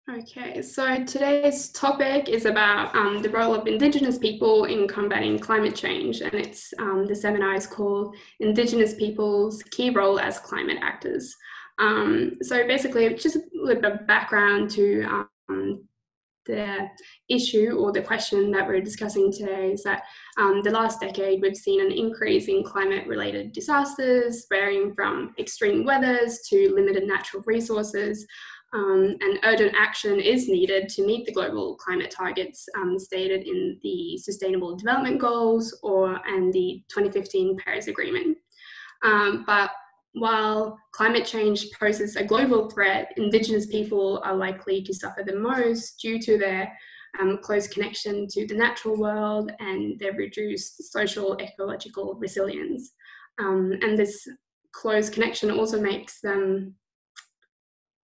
Okay, so today's topic is about the role of Indigenous people in combating climate change, and the seminar is called Indigenous People's Key Role as Climate Actors. So basically, just a little bit of background to the issue or the question that we're discussing today is that the last decade we've seen an increase in climate-related disasters, varying from extreme weathers to limited natural resources. And urgent action is needed to meet the global climate targets stated in the Sustainable Development Goals and the 2015 Paris Agreement. But while climate change poses a global threat, Indigenous people are likely to suffer the most due to their close connection to the natural world and their reduced social-ecological resilience. And this close connection also makes them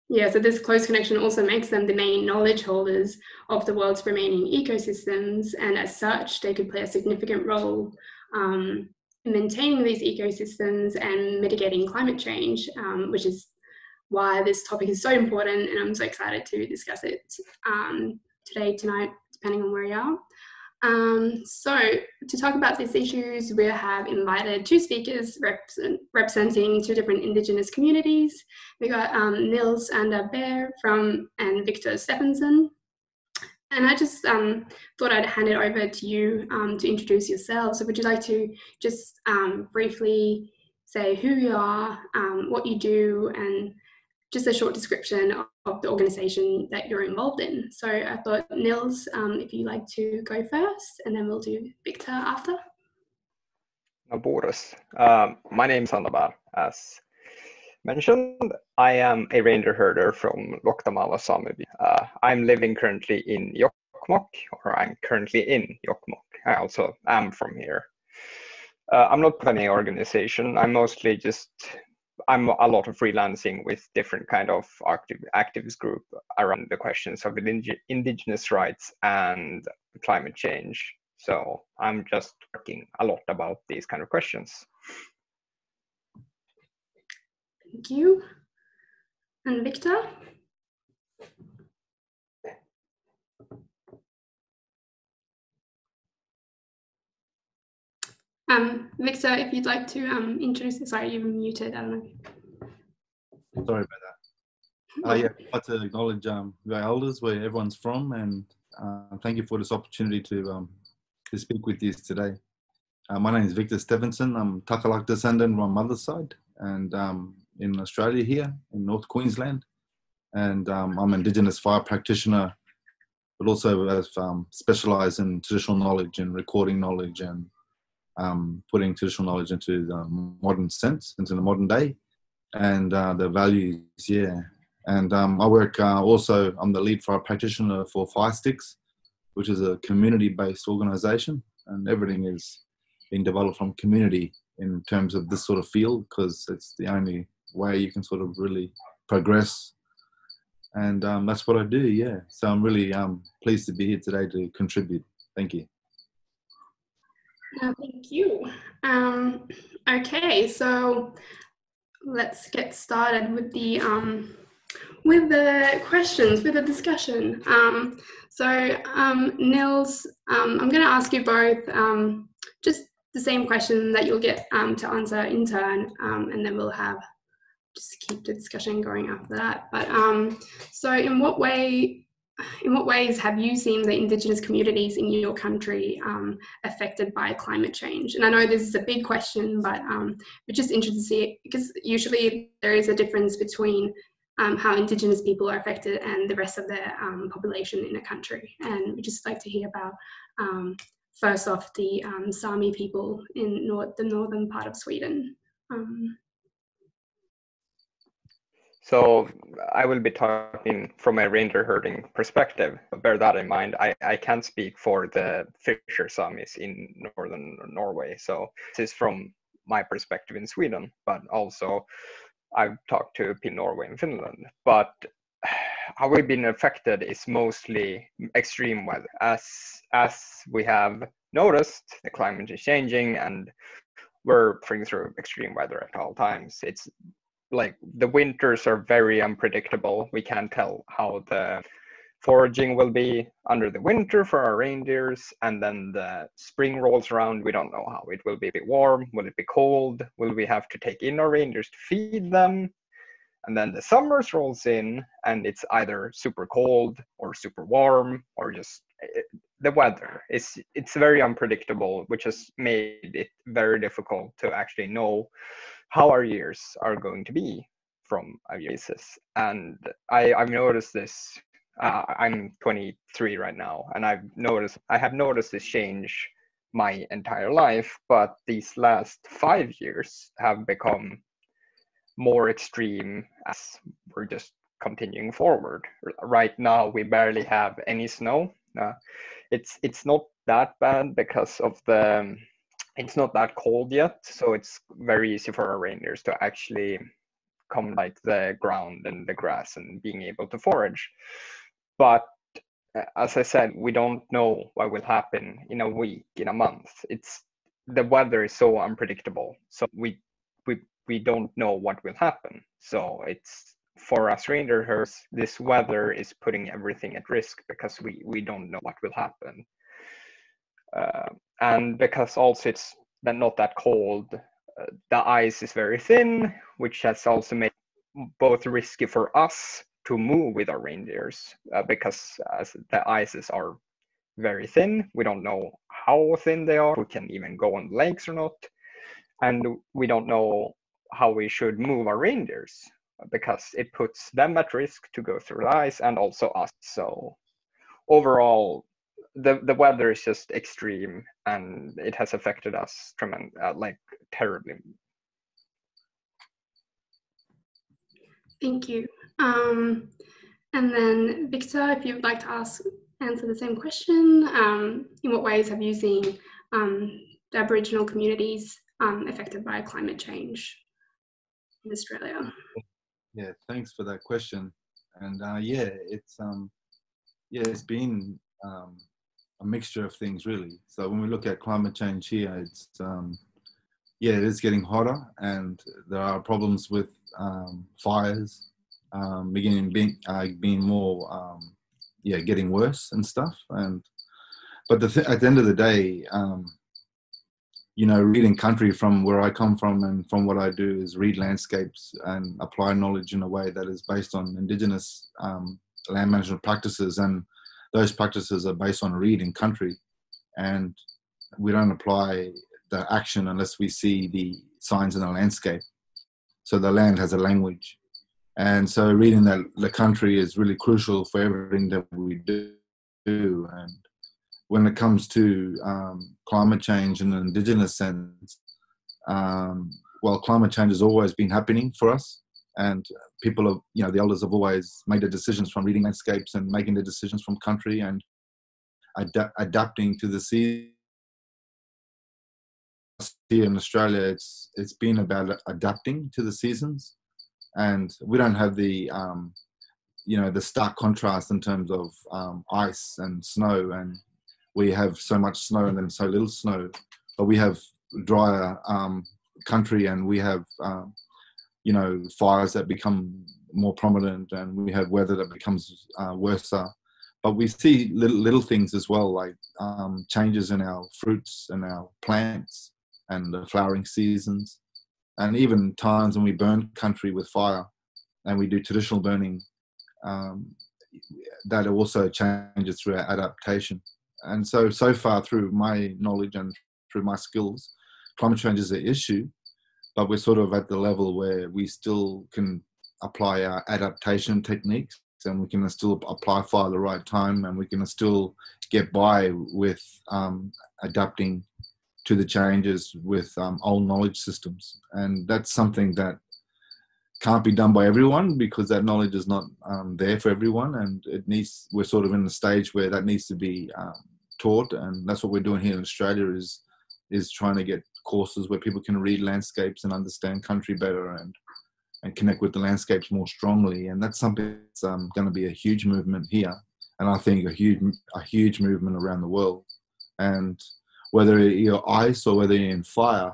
the main knowledge holders of the world's remaining ecosystems, and as such, they could play a significant role in maintaining these ecosystems and mitigating climate change, which is why this topic is so important, and I'm so excited to discuss it tonight, depending on where you are. So to talk about these issues, we have invited two speakers representing two different Indigenous communities. We got Nils Bear and Victor Stevenson. And I just thought I'd hand it over to you to introduce yourselves. So would you like to just briefly say who you are, what you do, and just a short description of the organisation that you're involved in. So I thought, Nils, if you'd like to go first, and then we'll do Victor after. No borders. My name is Bear. As mentioned, I am a reindeer herder from Loktamala Sameby. I'm living currently in Jokkmokk, or I'm currently in Jokkmokk. I also am from here. I'm not part of any organization. I'm a lot of freelancing with different kind of activist group around the questions of indigenous rights and climate change. So I'm just working a lot about these kind of questions. Thank you. And Victor? Victor, if you'd like to introduce, sorry, you're muted, I don't know. Sorry about that. Yeah, I'd like to acknowledge our elders, where everyone's from, and thank you for this opportunity to speak with you today. My name is Victor Stevenson. I'm Takalak descendant on my mother's side, and in Australia here, in North Queensland. And I'm an Indigenous fire practitioner, but also have specialised in traditional knowledge and recording knowledge and putting traditional knowledge into the modern sense, into the modern day, and the values, yeah. And I work also, I'm the lead fire practitioner for Fire Sticks, which is a community-based organisation, and everything is being developed from community in terms of this sort of field, because it's the only way you can sort of really progress. And that's what I do, yeah. So I'm really pleased to be here today to contribute. Thank you. Thank you. Okay, so let's get started with the questions, with the discussion. Nils, I'm going to ask you both just the same question that you'll get to answer in turn, and then we'll just keep the discussion going after that. But so in what ways have you seen the Indigenous communities in your country affected by climate change? And I know this is a big question, but we're just interested to see, because usually there is a difference between how Indigenous people are affected and the rest of the population in a country. And we'd just like to hear about, first off, the Sami people in the northern part of Sweden. So I will be talking from a reindeer herding perspective. Bear that in mind. I can't speak for the fisher Samis in northern Norway. So this is from my perspective in Sweden, but also I've talked to people in Norway and Finland. But how we've been affected is mostly extreme weather. As we have noticed, the climate is changing and we're going through extreme weather at all times. It's like the winters are very unpredictable. We can't tell how the foraging will be under the winter for our reindeers, and then the spring rolls around. We don't know how it will be. Warm? Will it be cold? Will we have to take in our reindeers to feed them? And then the summers rolls in, and it's either super cold or super warm, or just the weather. It's very unpredictable, which has made it very difficult to actually know how our years are going to be from a basis. And I've noticed this. I'm 23 right now, and I have noticed this change my entire life, but these last 5 years have become more extreme as we're just continuing forward. Right now, we barely have any snow. It's not that bad because of it's not that cold yet, so it's very easy for our reindeers to actually come like the ground and the grass and being able to forage. But as I said, we don't know what will happen in a week, in a month. The weather is so unpredictable, so we don't know what will happen. So it's, for us reindeer herders, this weather is putting everything at risk because we don't know what will happen. And because also it's not that cold, the ice is very thin, which has also made both risky for us to move with our reindeers, because as the ices are very thin, we don't know how thin they are, if we can even go on lakes or not, and we don't know how we should move our reindeers because it puts them at risk to go through the ice, and also us. So overall, the weather is just extreme, and it has affected us like terribly. Thank you. And then Victor, if you'd like to answer the same question, in what ways have you seen the Aboriginal communities affected by climate change in Australia? Yeah, thanks for that question. And yeah, it's been a mixture of things really. So when we look at climate change here, it's it is getting hotter, and there are problems with fires being more getting worse and stuff. But at the end of the day, reading country from where I come from and from what I do is read landscapes and apply knowledge in a way that is based on Indigenous land management practices, and those practices are based on reading country, and we don't apply the action unless we see the signs in the landscape. So the land has a language, and so reading the country is really crucial for everything that we do. And when it comes to climate change in an Indigenous sense, well, climate change has always been happening for us, and people have, the elders have always made the decisions from reading landscapes and making the decisions from country and adapting to the season. Here in Australia, it's been about adapting to the seasons, and we don't have the the stark contrast in terms of ice and snow, and we have so much snow and then so little snow. But we have drier country, and we have fires that become more prominent, and we have weather that becomes worse. But we see little things as well, like changes in our fruits and our plants and the flowering seasons, and even times when we burn country with fire and we do traditional burning, that also changes through our adaptation. And so far through my knowledge and through my skills, climate change is an issue, but we're sort of at the level where we still can apply our adaptation techniques, and we can still apply fire at the right time, and we can still get by with adapting to the changes with old knowledge systems. And that's something that can't be done by everyone, because that knowledge is not there for everyone, and we're sort of in the stage where that needs to be taught. And that's what we're doing here in Australia, is trying to get courses where people can read landscapes and understand country better and connect with the landscapes more strongly. And that's something that's going to be a huge movement here, and I think a huge movement around the world. And whether you're ice or whether you're in fire,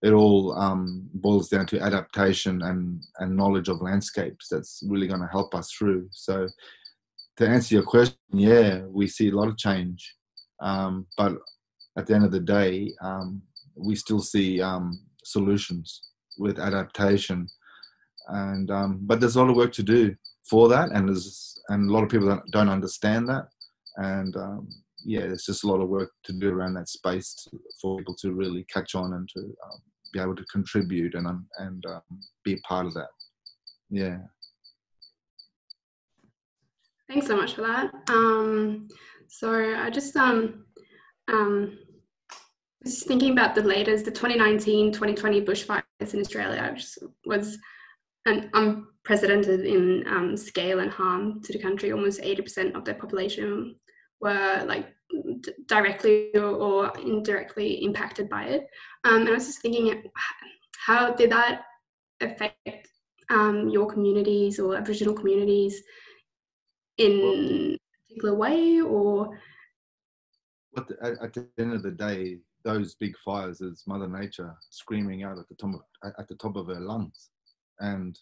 it all boils down to adaptation and knowledge of landscapes that's really going to help us through. So to answer your question, yeah, we see a lot of change, but at the end of the day, we still see solutions with adaptation, and but there's a lot of work to do for that, and a lot of people don't understand that, and yeah, there's just a lot of work to do around that space for people to really catch on and to be able to contribute and be a part of that. Yeah. Thanks so much for that. So I just was thinking about the 2019-2020 bushfires in Australia, which was unprecedented in scale and harm to the country. Almost 80% of their population were like directly or indirectly impacted by it. And I was just thinking, how did that affect your communities or Aboriginal communities in a particular way? Or at the end of the day, those big fires is Mother Nature screaming out at the top of her lungs, and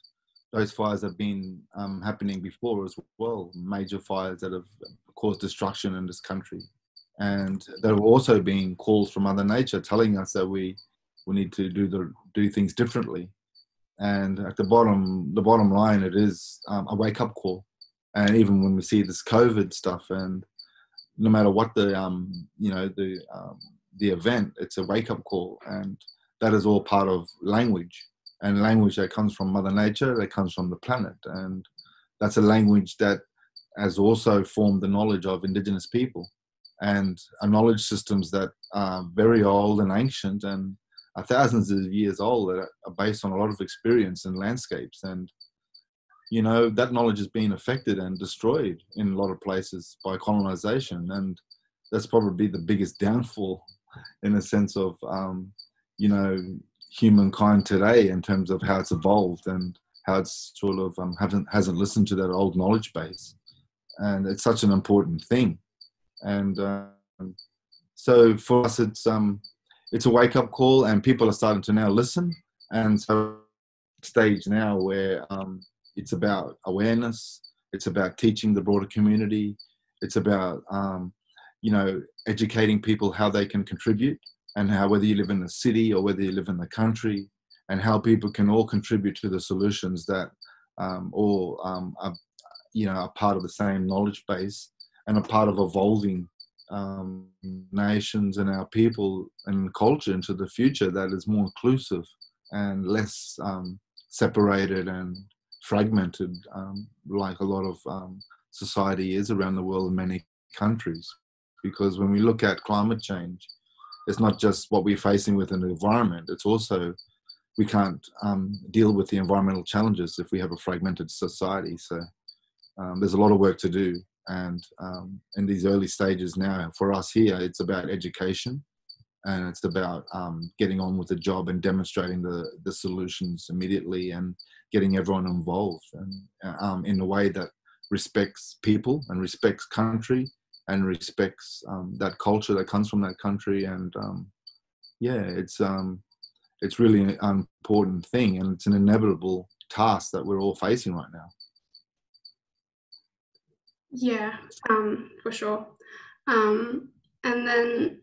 those fires have been happening before as well. Major fires that have caused destruction in this country, and there have also been calls from Mother Nature telling us that we need to do things differently. And at the bottom line, it is a wake up call. And even when we see this COVID stuff, and no matter what the event, it's a wake up call, and that is all part of language, and language that comes from Mother Nature, that comes from the planet, and that's a language that has also formed the knowledge of Indigenous people, and are knowledge systems that are very old and ancient and are thousands of years old, that are based on a lot of experience and landscapes. And you know, that knowledge has been affected and destroyed in a lot of places by colonization, and that's probably the biggest downfall in a sense of you know, humankind today, in terms of how it's evolved and how it's sort of hasn't listened to that old knowledge base. And it's such an important thing. And so for us, it's a wake-up call, and people are starting to now listen. And so stage now where it's about awareness, it's about teaching the broader community, it's about you know, educating people how they can contribute, and how, whether you live in the city or whether you live in the country, and how people can all contribute to the solutions that all are, you know, are part of the same knowledge base, and a part of evolving nations and our people and culture into the future that is more inclusive and less separated and fragmented, like a lot of society is around the world in many countries. Because when we look at climate change, it's not just what we're facing within the environment, it's also, we can't deal with the environmental challenges if we have a fragmented society. So there's a lot of work to do. And in these early stages now, for us here, it's about education, and it's about getting on with the job and demonstrating the solutions immediately, and getting everyone involved, and in a way that respects people and respects country and respects that culture that comes from that country. And yeah, it's really an important thing, and it's an inevitable task that we're all facing right now. yeah, for sure. And then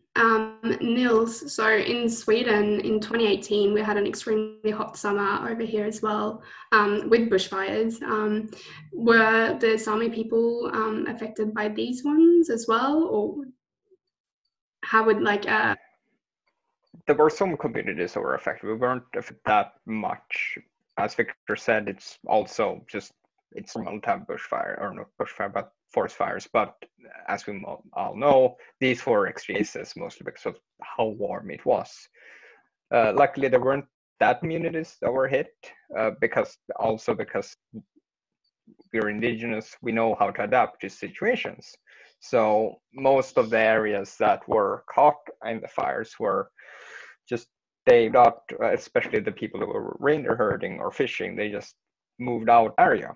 Nils, so in Sweden in 2018, we had an extremely hot summer over here as well, with bushfires. Were the Sami people affected by these ones as well, or how would There were some communities that were affected. We weren't affected that much. As Victor said, it's also just, it's normal to have bushfire, or not bushfire, but forest fires. But as we all know, these were extreme cases, mostly because of how warm it was. Luckily, there weren't that communities that were hit, because we're Indigenous, we know how to adapt to situations. So most of the areas that were caught in the fires were just, they got, especially the people who were reindeer herding or fishing, they just moved out area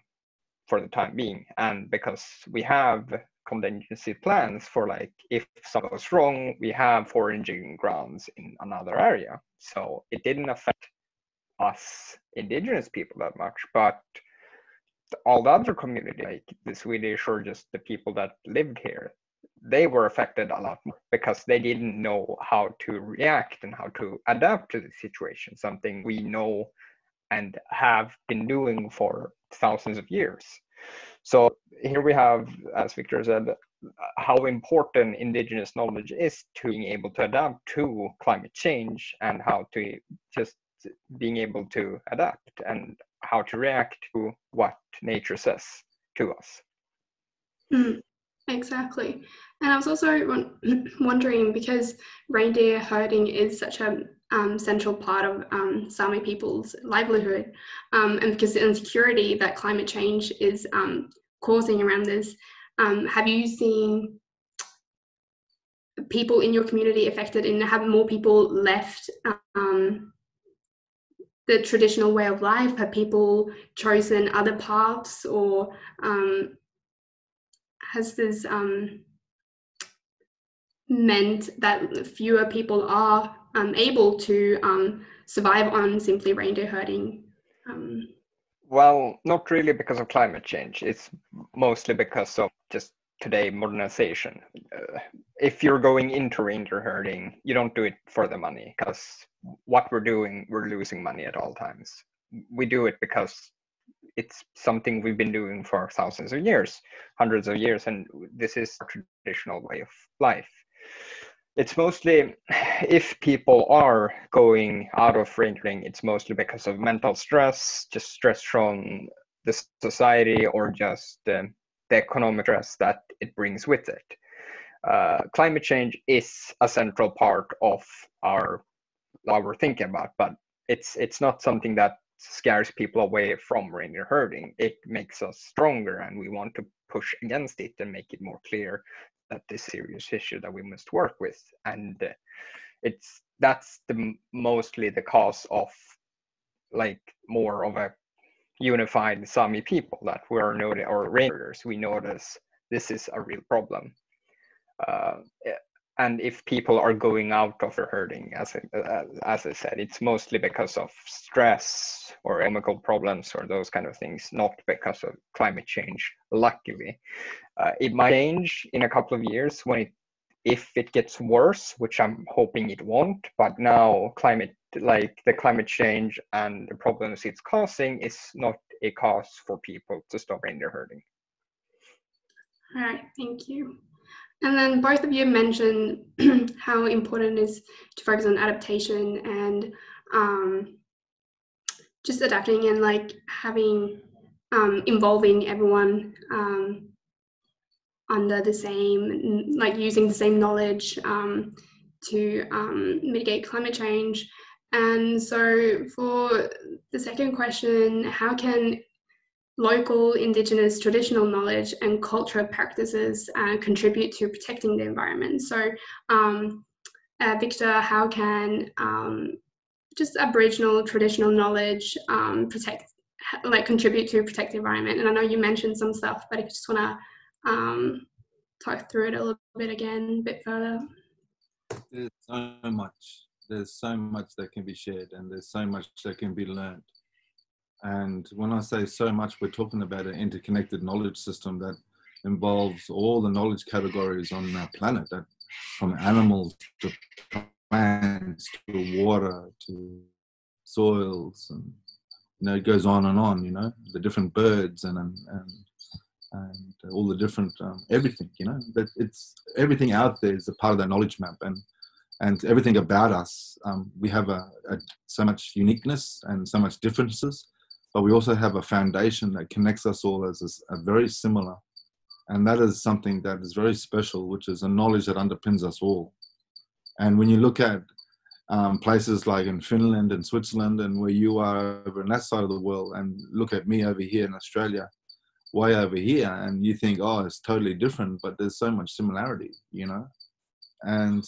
for the time being. And because we have contingency plans for, like, if something goes wrong, we have foraging grounds in another area. So it didn't affect us indigenous people that much, but all the other community, like the Swedish or just the people that lived here, they were affected a lot more because they didn't know how to react and how to adapt to the situation, something we know and have been doing for thousands of years. So here we have, as Victor said, how important indigenous knowledge is to being able to adapt to climate change, and how to just being able to adapt and how to react to what nature says to us. Exactly. And I was also wondering, because reindeer herding is such a central part of Sami people's livelihood, and because the insecurity that climate change is causing around this, have you seen people in your community affected, and have more people left the traditional way of life? Have people chosen other paths, or has this meant that fewer people are able to survive on simply reindeer herding? Well, not really because of climate change. It's mostly because of just today modernization. If you're going into reindeer herding, you don't do it for the money, because what we're doing, we're losing money at all times. We do it because it's something we've been doing for thousands of years, hundreds of years, and this is a traditional way of life. It's mostly, if people are going out of reindeering, it's mostly because of mental stress, just stress from the society, or just the economic stress that it brings with it. Climate change is a central part of our thinking about, but it's not something that scares people away from reindeer herding. It makes us stronger, and we want to push against it and make it more clear that this is a serious issue that we must work with. And that's mostly the cause of, like, more of a unified Sami people, that we are noted, or reindeers, we notice this is a real problem. And if people are going out of their herding, as I said, it's mostly because of stress or chemical problems or those kind of things, not because of climate change, luckily. It might change in a couple of years if it gets worse, which I'm hoping it won't. But now the climate change and the problems it's causing is not a cause for people to stop reindeer herding. All right, thank you. And then both of you mentioned how important it is to focus on adaptation and just adapting and, like, having involving everyone under the same, like, using the same knowledge to mitigate climate change. And so for the second question, how can local Indigenous traditional knowledge and cultural practices contribute to protecting the environment? So Victor, how can just Aboriginal traditional knowledge contribute to protect the environment? And I know you mentioned some stuff, but if you just want to talk through it a little bit again, a bit further. There's so much that can be shared, and there's so much that can be learned. And when I say so much, we're talking about an interconnected knowledge system that involves all the knowledge categories on our planet, that from animals to plants to water to soils, and it goes on and on. The different birds and all the different everything. That it's everything out there is a part of that knowledge map, and everything about us. We have so much uniqueness and so much differences. But we also have a foundation that connects us all as a very similar. And that is something that is very special, which is a knowledge that underpins us all. And when you look at places like in Finland and Switzerland, and where you are over on that side of the world, and look at me over here in Australia, way over here, and you think, oh, it's totally different, but there's so much similarity, And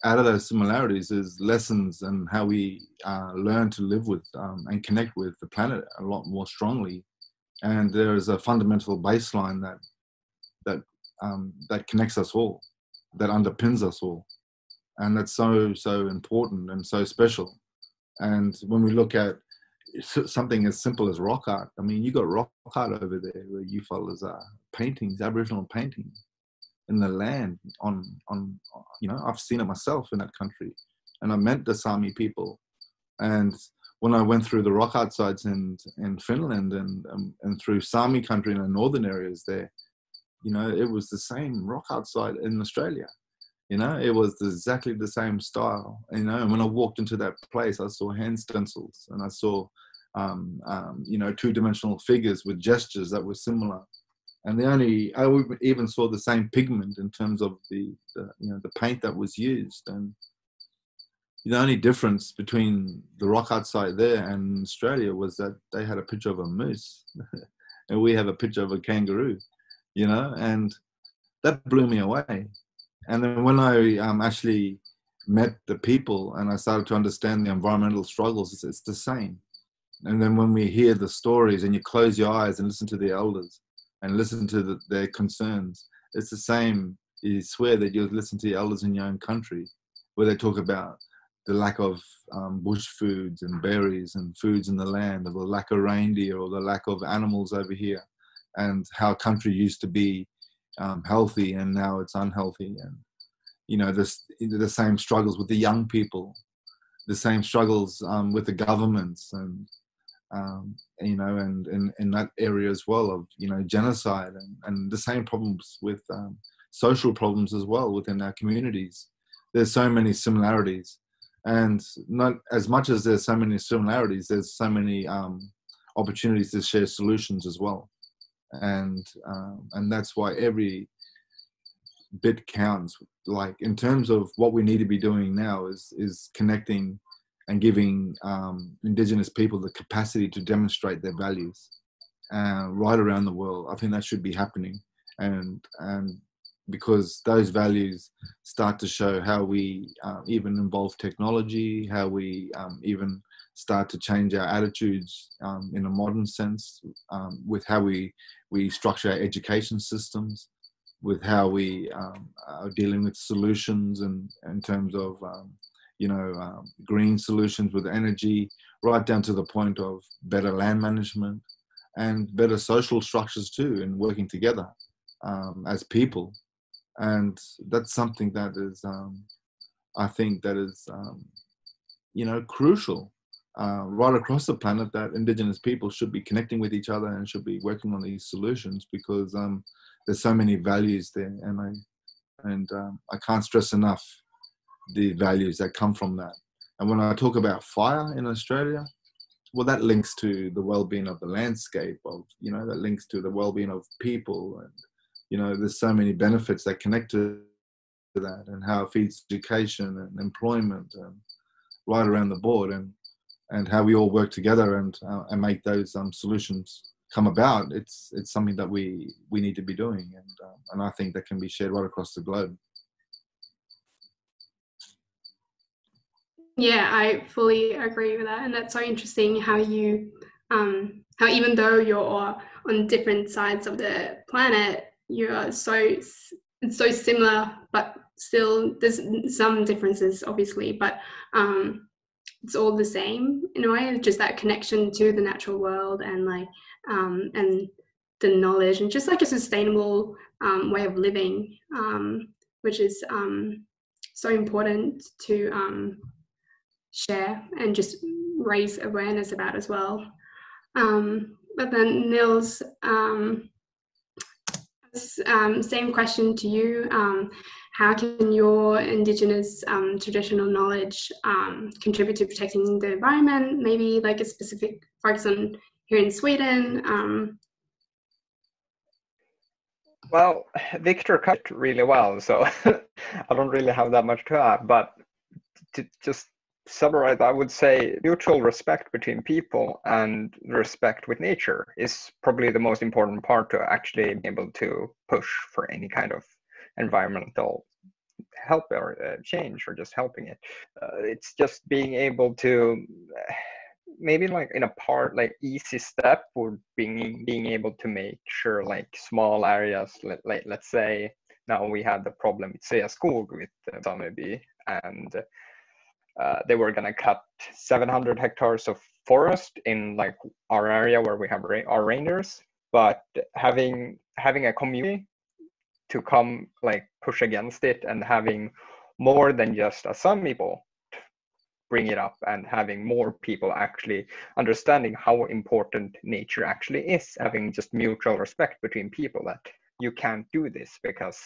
out of those similarities is lessons and how we learn to live with and connect with the planet a lot more strongly. And there is a fundamental baseline that that connects us all, that underpins us all. And that's so, so important and so special. And when we look at something as simple as rock art, I mean, you got rock art over there where you fellas are paintings, Aboriginal paintings in the land on, you know, I've seen it myself in that country, and I met the Sami people. And when I went through the rock art sites in Finland and through Sami country in the northern areas there, you know, it was the same rock art site in Australia. You know, it was exactly the same style. You know, and when I walked into that place, I saw hand stencils, and I saw, you know, two-dimensional figures with gestures that were similar. And I even saw the same pigment in terms of the you know, the paint that was used. And the only difference between the rock art site there and Australia was that they had a picture of a moose, and we have a picture of a kangaroo. You know, and that blew me away. And then when I actually met the people and I started to understand the environmental struggles, it's the same. And then when we hear the stories and you close your eyes and listen to the elders and listen to their concerns, it's the same. You swear that you'll listen to the elders in your own country where they talk about the lack of bush foods and berries and foods in the land, or the lack of reindeer, or the lack of animals over here, and how country used to be healthy and now it's unhealthy. And you know, the same struggles with the young people, the same struggles with the governments, and you know, and in that area as well of, you know, genocide, and the same problems with social problems as well within our communities. There's so many similarities, and not as much as there's so many similarities, there's so many opportunities to share solutions as well. And that's why every bit counts. Like in terms of what we need to be doing now is connecting and giving Indigenous people the capacity to demonstrate their values right around the world. I think that should be happening, and because those values start to show how we even involve technology, how we even start to change our attitudes in a modern sense, with how we structure our education systems, with how we are dealing with solutions, and in terms of you know, green solutions with energy, right down to the point of better land management and better social structures too, and working together as people. And that's something that is, I think that is, you know, crucial right across the planet, that Indigenous people should be connecting with each other and should be working on these solutions, because there's so many values there, and I can't stress enough the values that come from that. And when I talk about fire in Australia, well, that links to the well-being of the landscape, of, you know, that links to the well-being of people, and you know, there's so many benefits that connect to that, and how it feeds education and employment, and right around the board, and how we all work together and make those solutions come about. It's something that we need to be doing, and I think that can be shared right across the globe. Yeah, I fully agree with that, and that's so interesting how you, how even though you're on different sides of the planet, you are so similar, but still there's some differences, obviously, but it's all the same in a way. Just that connection to the natural world, and like and the knowledge, and just like a sustainable way of living, which is so important to share and just raise awareness about as well. But then Nils, same question to you. How can your Indigenous traditional knowledge contribute to protecting the environment? Maybe like a specific focus on here in Sweden. Well, Victor cut it really well, so I don't really have that much to add, but to just summarize, I would say mutual respect between people and respect with nature is probably the most important part to actually be able to push for any kind of environmental help or change, or just helping it. It's just being able to maybe like in a part, like easy step would being able to make sure like small areas, like let's say now we had the problem with Sveaskog with Sameby, and they were gonna cut 700 hectares of forest in like our area where we have our rangers, but having a community to come like push against it, and having more than just some people bring it up, and having more people actually understanding how important nature actually is, having just mutual respect between people that you can't do this because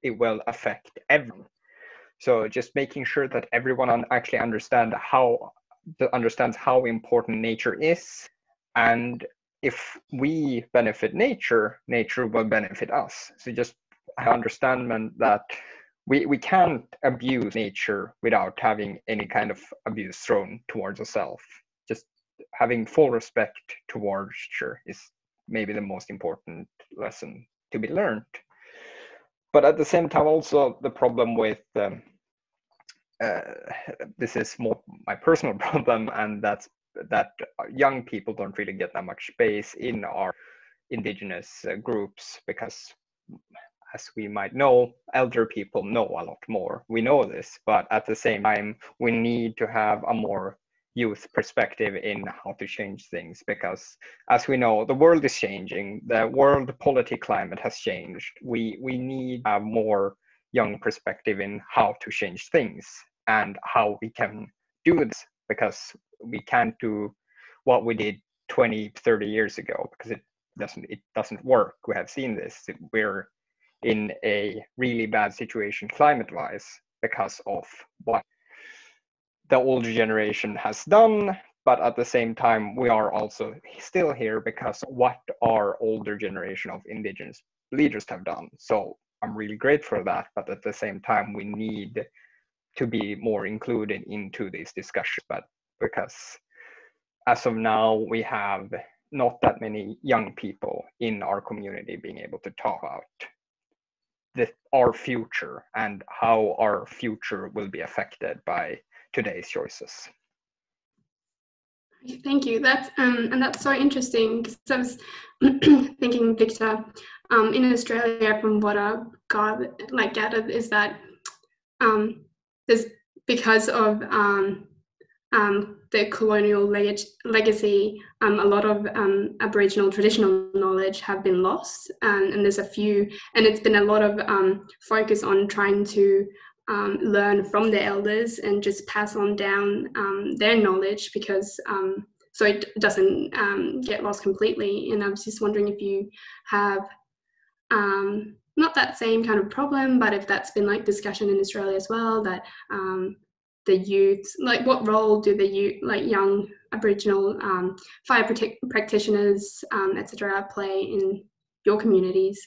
it will affect everyone. So just making sure that everyone actually understands how important nature is, and if we benefit nature, nature will benefit us. So just understand that we can't abuse nature without having any kind of abuse thrown towards ourselves. Just having full respect towards nature is maybe the most important lesson to be learned. But at the same time, also the problem with this is more my personal problem, and that's that young people don't really get that much space in our indigenous groups, because as we might know, elder people know a lot more. We know this, but at the same time, we need to have a more youth perspective in how to change things, because as we know, the world is changing. The world political climate has changed. We need to have more young perspective in how to change things and how we can do this, because we can't do what we did 20, 30 years ago, because it doesn't work. We have seen this. We're in a really bad situation climate-wise because of what the older generation has done, but at the same time we are also still here because what our older generation of indigenous leaders have done. So I'm really grateful for that, but at the same time we need to be more included into this discussion, but because as of now we have not that many young people in our community being able to talk about our future and how our future will be affected by today's choices. Thank you. That's so interesting, because I was thinking, Victor, in Australia, from what I've gathered, is that there's, because of the colonial legacy, a lot of Aboriginal traditional knowledge have been lost, and there's a few, and it's been a lot of focus on trying to learn from the elders and just pass on down their knowledge, because so it doesn't get lost completely. And I was just wondering if you have not that same kind of problem, but if that's been like discussion in Australia as well, that the youth, like what role do the youth, like young Aboriginal fire practitioners, etc., play in your communities?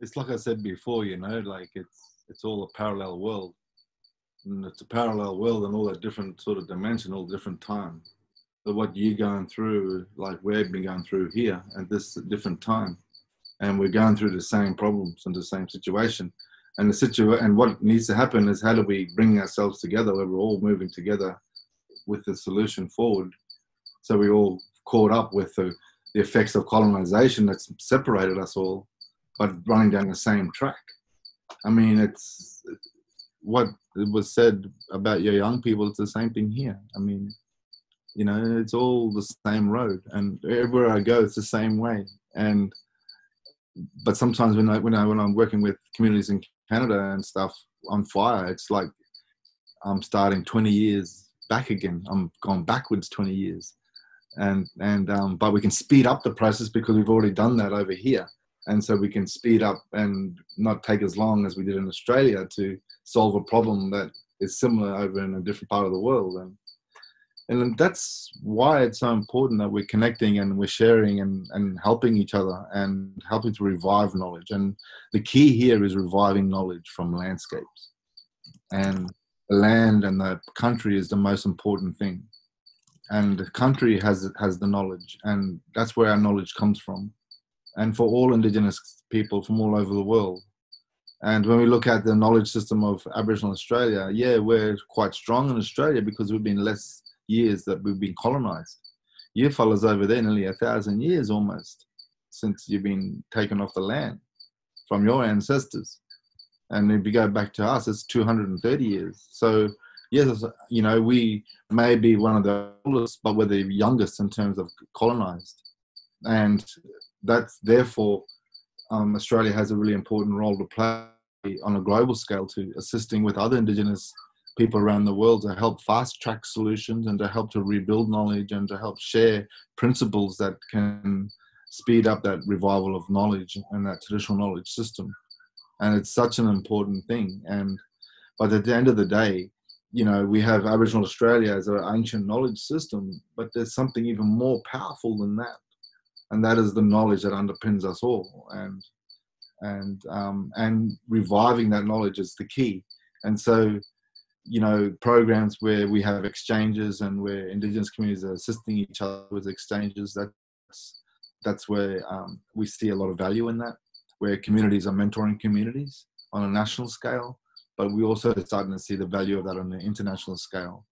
It's like I said before, you know, like it's all a parallel world, and it's a parallel world in all that different sort of dimension, all different time. But what you're going through, like we've been going through here at this different time, and we're going through the same problems and the same situation. And and what needs to happen is, how do we bring ourselves together where we're all moving together with the solution forward? So we all caught up with the effects of colonization that's separated us all, but running down the same track. I mean, it's what it was said about your young people. It's the same thing here. I mean, you know, it's all the same road, and everywhere I go, it's the same way. But sometimes when I'm working with communities in Canada and stuff on fire, it's like I'm starting 20 years back again. I'm going backwards 20 years, but we can speed up the process because we've already done that over here, and so we can speed up and not take as long as we did in Australia to solve a problem that is similar over in a different part of the world. And that's why it's so important that we're connecting and we're sharing and helping each other and helping to revive knowledge. And the key here is reviving knowledge from landscapes. And the land and the country is the most important thing. And the country has the knowledge, and that's where our knowledge comes from. And for all Indigenous people from all over the world. And when we look at the knowledge system of Aboriginal Australia, yeah, we're quite strong in Australia because we've been less years that we've been colonised. You fellas over there, nearly 1,000 years almost since you've been taken off the land from your ancestors. And if you go back to us, it's 230 years. So yes, you know, we may be one of the oldest, but we're the youngest in terms of colonised. And that's therefore, Australia has a really important role to play on a global scale to assisting with other Indigenous people around the world to help fast track solutions and to help to rebuild knowledge and to help share principles that can speed up that revival of knowledge and that traditional knowledge system. And it's such an important thing. But at the end of the day, you know, we have Aboriginal Australia as an ancient knowledge system, but there's something even more powerful than that. And that is the knowledge that underpins us all. And reviving that knowledge is the key. And so, you know, programs where we have exchanges and where Indigenous communities are assisting each other with exchanges, that's where we see a lot of value in that, where communities are mentoring communities on a national scale, but we also are starting to see the value of that on an international scale.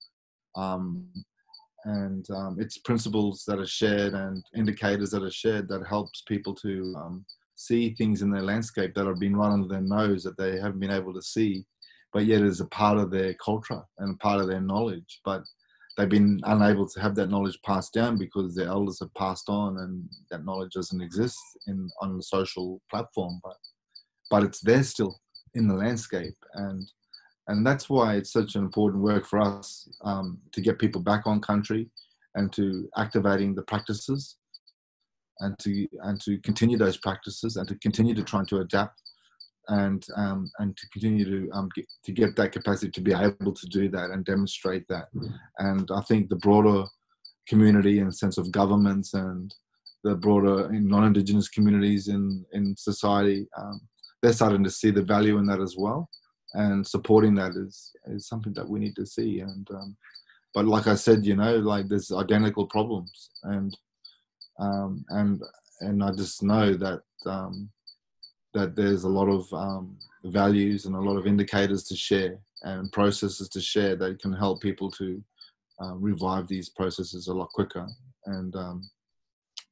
It's principles that are shared and indicators that are shared that helps people to see things in their landscape that have been right under their nose that they haven't been able to see, but yet is a part of their culture and part of their knowledge. But they've been unable to have that knowledge passed down because their elders have passed on and that knowledge doesn't exist on the social platform. But it's there still in the landscape. And that's why it's such an important work for us to get people back on country and to activating the practices and to continue those practices and to continue to try to adapt and to continue to get that capacity to be able to do that and demonstrate that. And I think the broader community and sense of governments and the broader non-Indigenous communities in society, they're starting to see the value in that as well. And supporting that is something that we need to see. But like I said, you know, like there's identical problems, and I just know that that there's a lot of values and a lot of indicators to share and processes to share that can help people to revive these processes a lot quicker. And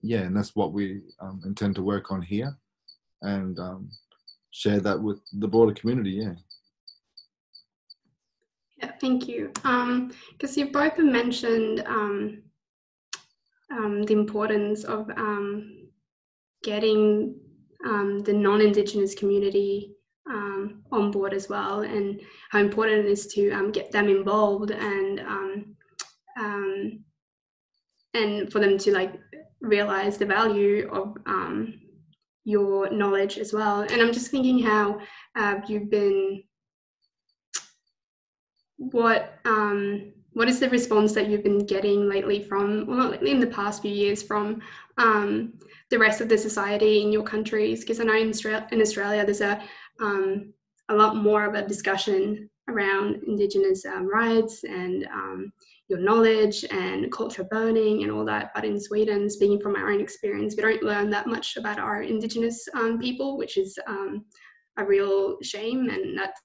and that's what we intend to work on here and share that with the broader community. Yeah, thank you. Because you both mentioned the importance of getting the non-Indigenous community on board as well, and how important it is to get them involved and for them to like realize the value of your knowledge as well. And I'm just thinking how you've been. What is the response that you've been getting lately from, well, not lately, in the past few years, from the rest of the society in your countries? Because I know in Australia there's a lot more of a discussion around Indigenous rights and your knowledge and culture burning and all that. But in Sweden, speaking from our own experience, we don't learn that much about our Indigenous people, which is a real shame, and that's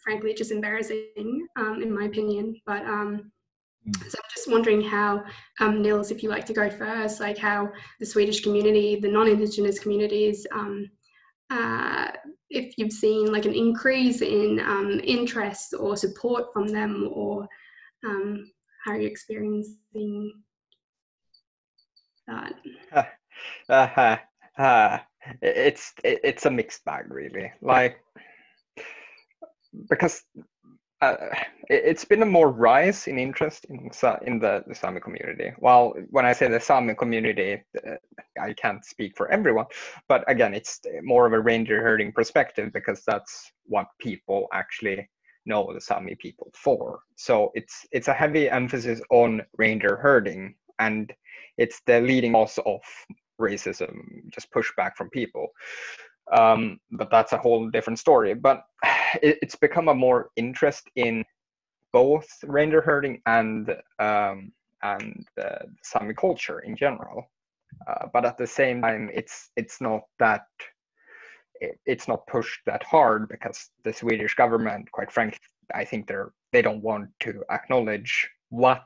frankly just embarrassing in my opinion. But so I'm just wondering how, Nils, if you like to go first, like how the Swedish community, the non-Indigenous communities, if you've seen like an increase in interest or support from them, or how are you experiencing that? It's a mixed bag, really. Like, because it's been a more rise in interest in the Sami community. Well, when I say the Sami community, I can't speak for everyone, but again, it's more of a reindeer herding perspective, because that's what people actually know the Sami people for. So it's a heavy emphasis on reindeer herding, and it's the leading cause of racism, just pushback from people. But that's a whole different story. But it's become a more interest in both reindeer herding and Sami culture in general. But at the same time, it's not that it's not pushed that hard because the Swedish government, quite frankly, I think they don't want to acknowledge what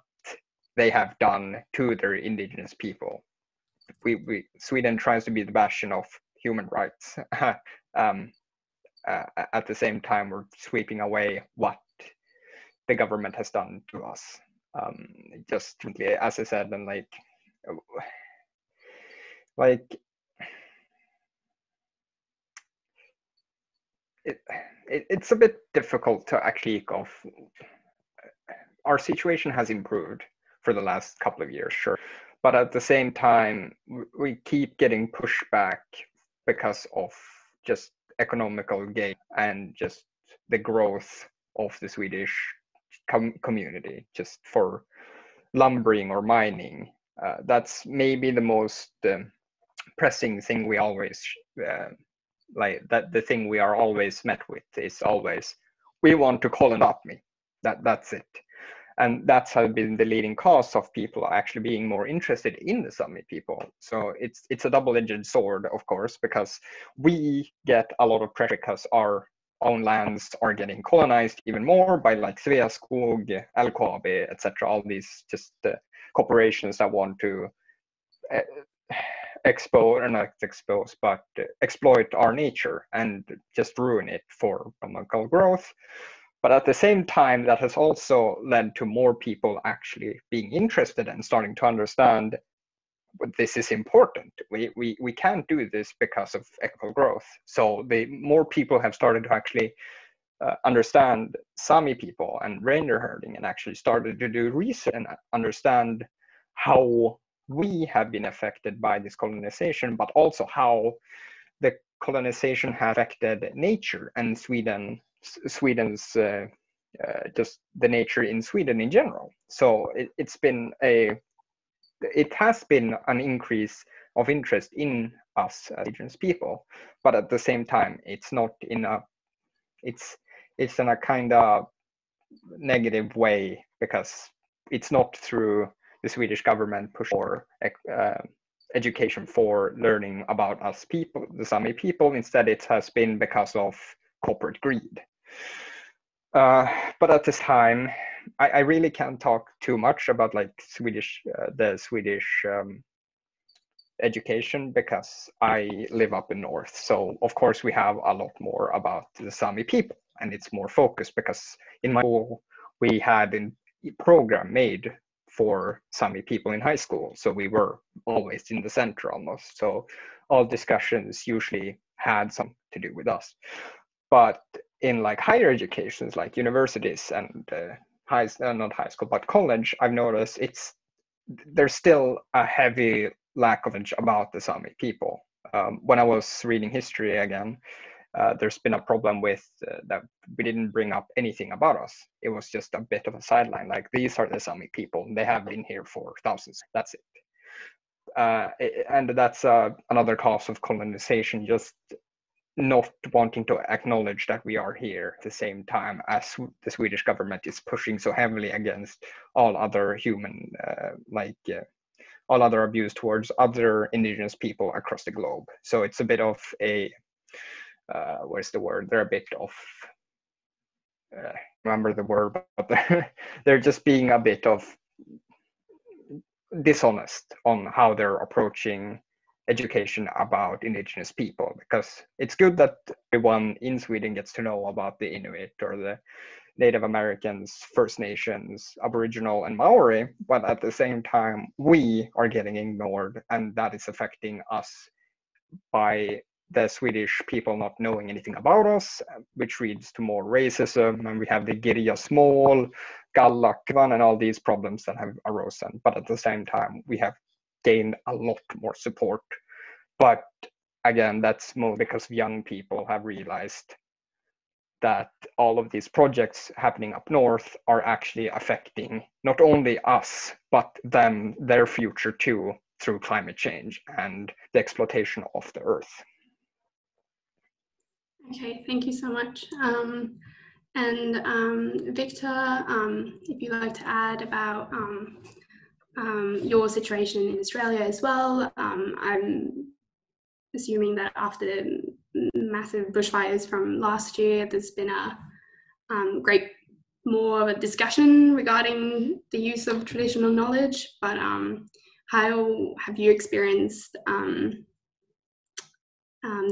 they have done to their indigenous people. Sweden tries to be the bastion of human rights. At the same time, we're sweeping away what the government has done to us. Just as I said, and it's a bit difficult to actually think of. Our situation has improved for the last couple of years, sure, but at the same time, we keep getting pushed back because of just economical gain and just the growth of the Swedish community, just for lumbering or mining. That's maybe the most pressing thing we always the thing we are always met with is always, we want to call and up me. That's it. And that's has been the leading cause of people actually being more interested in the Sami people. So it's a double-edged sword, of course, because we get a lot of pressure because our own lands are getting colonized even more by like Sveaskog, LKAB, etc. All these just corporations that want to exploit our nature and just ruin it for economical growth. But at the same time, that has also led to more people actually being interested and starting to understand this is important. We can't do this because of economic growth. So more people have started to actually understand Sami people and reindeer herding, and actually started to do research and understand how we have been affected by this colonization, but also how the colonization has affected nature and Sweden's just the nature in Sweden in general. So it has been an increase of interest in us as indigenous people, but at the same time, it's in a kind of negative way, because it's not through the Swedish government push for education for learning about us people, the Sami people. Instead, it has been because of corporate greed. But at this time, I really can't talk too much about like the Swedish education, because I live up in north. So of course we have a lot more about the Sami people, and it's more focused because in my school we had a program made for Sami people in high school. So we were always in the center almost. So all discussions usually had something to do with us. But in like higher educations, like universities and not high school, but college, I've noticed there's still a heavy lack of knowledge about the Sami people. When I was reading history again, there's been a problem with that we didn't bring up anything about us. It was just a bit of a sideline, like these are the Sami people. They have been here for thousands. That's it. And that's another cause of colonization, just not wanting to acknowledge that we are here at the same time as the Swedish government is pushing so heavily against all other all other abuse towards other indigenous people across the globe. So it's a bit of a where's the word? They're a bit of remember the word, but they're just being a bit of dishonest on how they're approaching education about indigenous people, because it's good that everyone in Sweden gets to know about the Inuit or the Native Americans, First Nations, Aboriginal and Maori, but at the same time we are getting ignored, and that is affecting us by the Swedish people not knowing anything about us, which leads to more racism, and we have the Girja Small, Gallakvan, and all these problems that have arisen. But at the same time, we have gained a lot more support. But again, that's more because young people have realized that all of these projects happening up north are actually affecting not only us, but their future too, through climate change and the exploitation of the earth. Okay, thank you so much. Victor, if you'd like to add about your situation in Australia as well. I'm assuming that after massive bushfires from last year, there's been a more of a discussion regarding the use of traditional knowledge, but how have you experienced the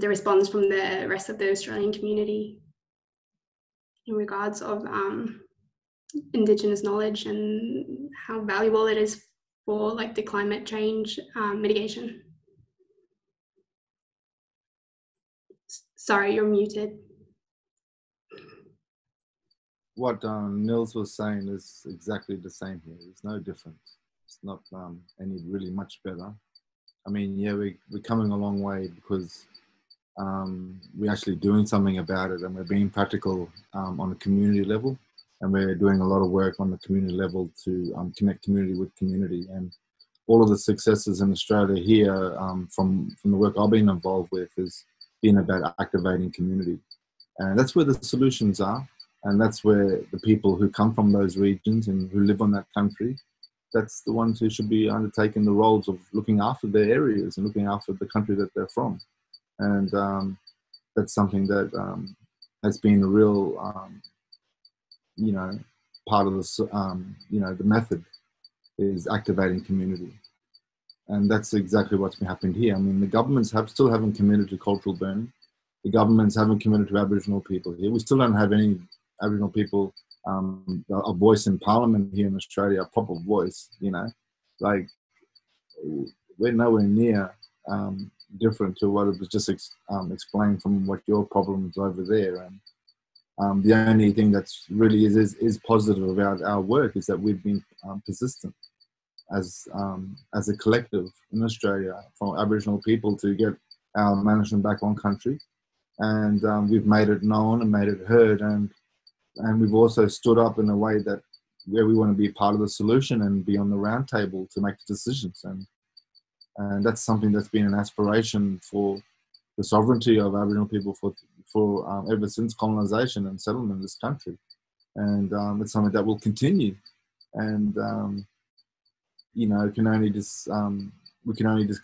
response from the rest of the Australian community in regards of Indigenous knowledge and how valuable it is for like the climate change mitigation? Sorry, you're muted. What Nils was saying is exactly the same here. There's no difference. It's not any really much better. I mean, yeah, we're coming a long way because we're actually doing something about it, and we're being practical on a community level, and we're doing a lot of work on the community level to connect community with community. And all of the successes in Australia here from the work I've been involved with has been about activating community. And that's where the solutions are. And that's where the people who come from those regions and who live on that country, that's the ones who should be undertaking the roles of looking after their areas and looking after the country that they're from. And that's something that has been a real, part of the method is activating community. And that's exactly what's been happened here. I mean, the governments still haven't committed to cultural burning. The governments haven't committed to Aboriginal people here. We still don't have any Aboriginal people a voice in Parliament here in Australia, a proper voice, like we're nowhere near different to what it was just explained from what your problem is over there. And the only thing that's really is positive about our work is that we've been persistent as a collective in Australia from Aboriginal people to get our management back on country. And we've made it known and made it heard, and we've also stood up in a way that where we want to be part of the solution and be on the round table to make decisions. And that's something that's been an aspiration for the sovereignty of Aboriginal people for ever since colonisation and settlement in this country. And it's something that will continue. And we can only just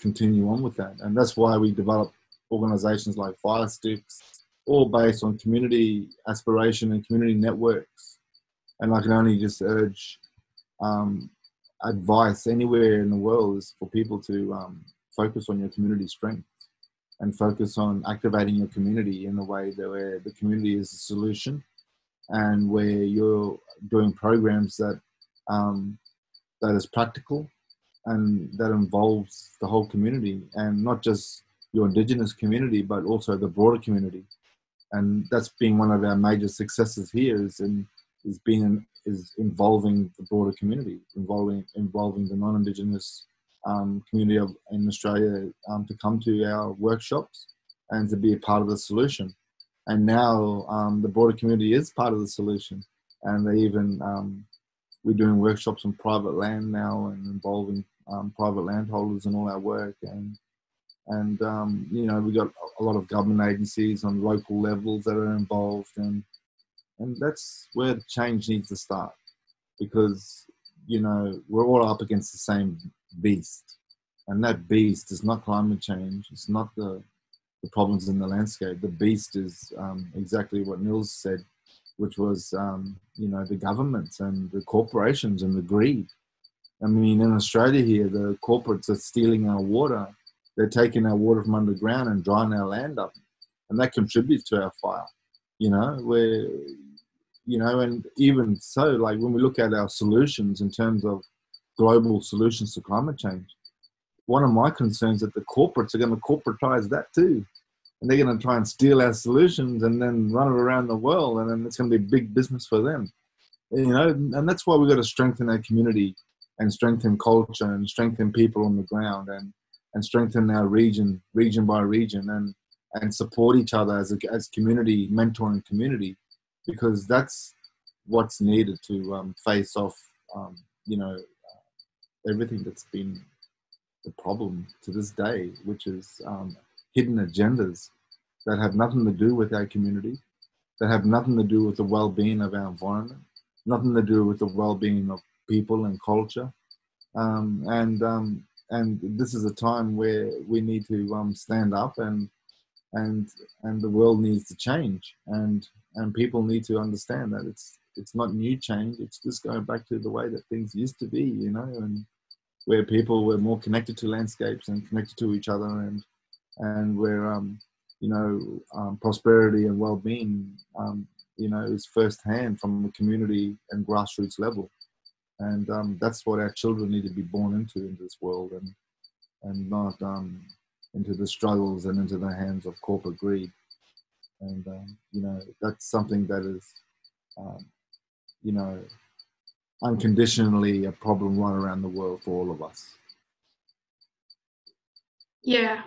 continue on with that. And that's why we develop organisations like Fire Sticks, all based on community aspiration and community networks. And I can only just urge advice anywhere in the world is for people to focus on your community strength and focus on activating your community in a way that where the community is the solution, and where you're doing programs that is practical and that involves the whole community, and not just your Indigenous community, but also the broader community. And that's been one of our major successes here is involving the broader community, involving the non-Indigenous community in Australia to come to our workshops and to be a part of the solution. And now the broader community is part of the solution, and they even we're doing workshops on private land now and involving private landholders in all our work. And we got a lot of government agencies on local levels that are involved, and that's where the change needs to start, because we're all up against the same beast, and that beast is not climate change. It's not the problems in the landscape. The beast is exactly what Nils said, which was the governments and the corporations and the greed. I mean, in Australia here, the corporates are stealing our water. They're taking our water from underground and drying our land up, and that contributes to our fire. And even so, like when we look at our solutions in terms of global solutions to climate change, one of my concerns is that the corporates are going to corporatize that too, and they're going to try and steal our solutions and then run it around the world, and then it's going to be big business for them. And that's why we've got to strengthen our community and strengthen culture and strengthen people on the ground and strengthen our region by region, and support each other as community, mentoring community, because that's what's needed to face off, everything that's been the problem to this day, which is hidden agendas that have nothing to do with our community, that have nothing to do with the well-being of our environment, nothing to do with the well-being of people and culture. And this is a time where we need to stand up and and the world needs to change, and people need to understand that it's not new change. It's just going back to the way that things used to be, you know, and where people were more connected to landscapes and connected to each other, and where you know, prosperity and well-being, you know, is firsthand from a community and grassroots level. And that's what our children need to be born into this world, and not into the struggles and into the hands of corporate greed. And you know, that's something that is, you know, unconditionally a problem right around the world for all of us. Yeah,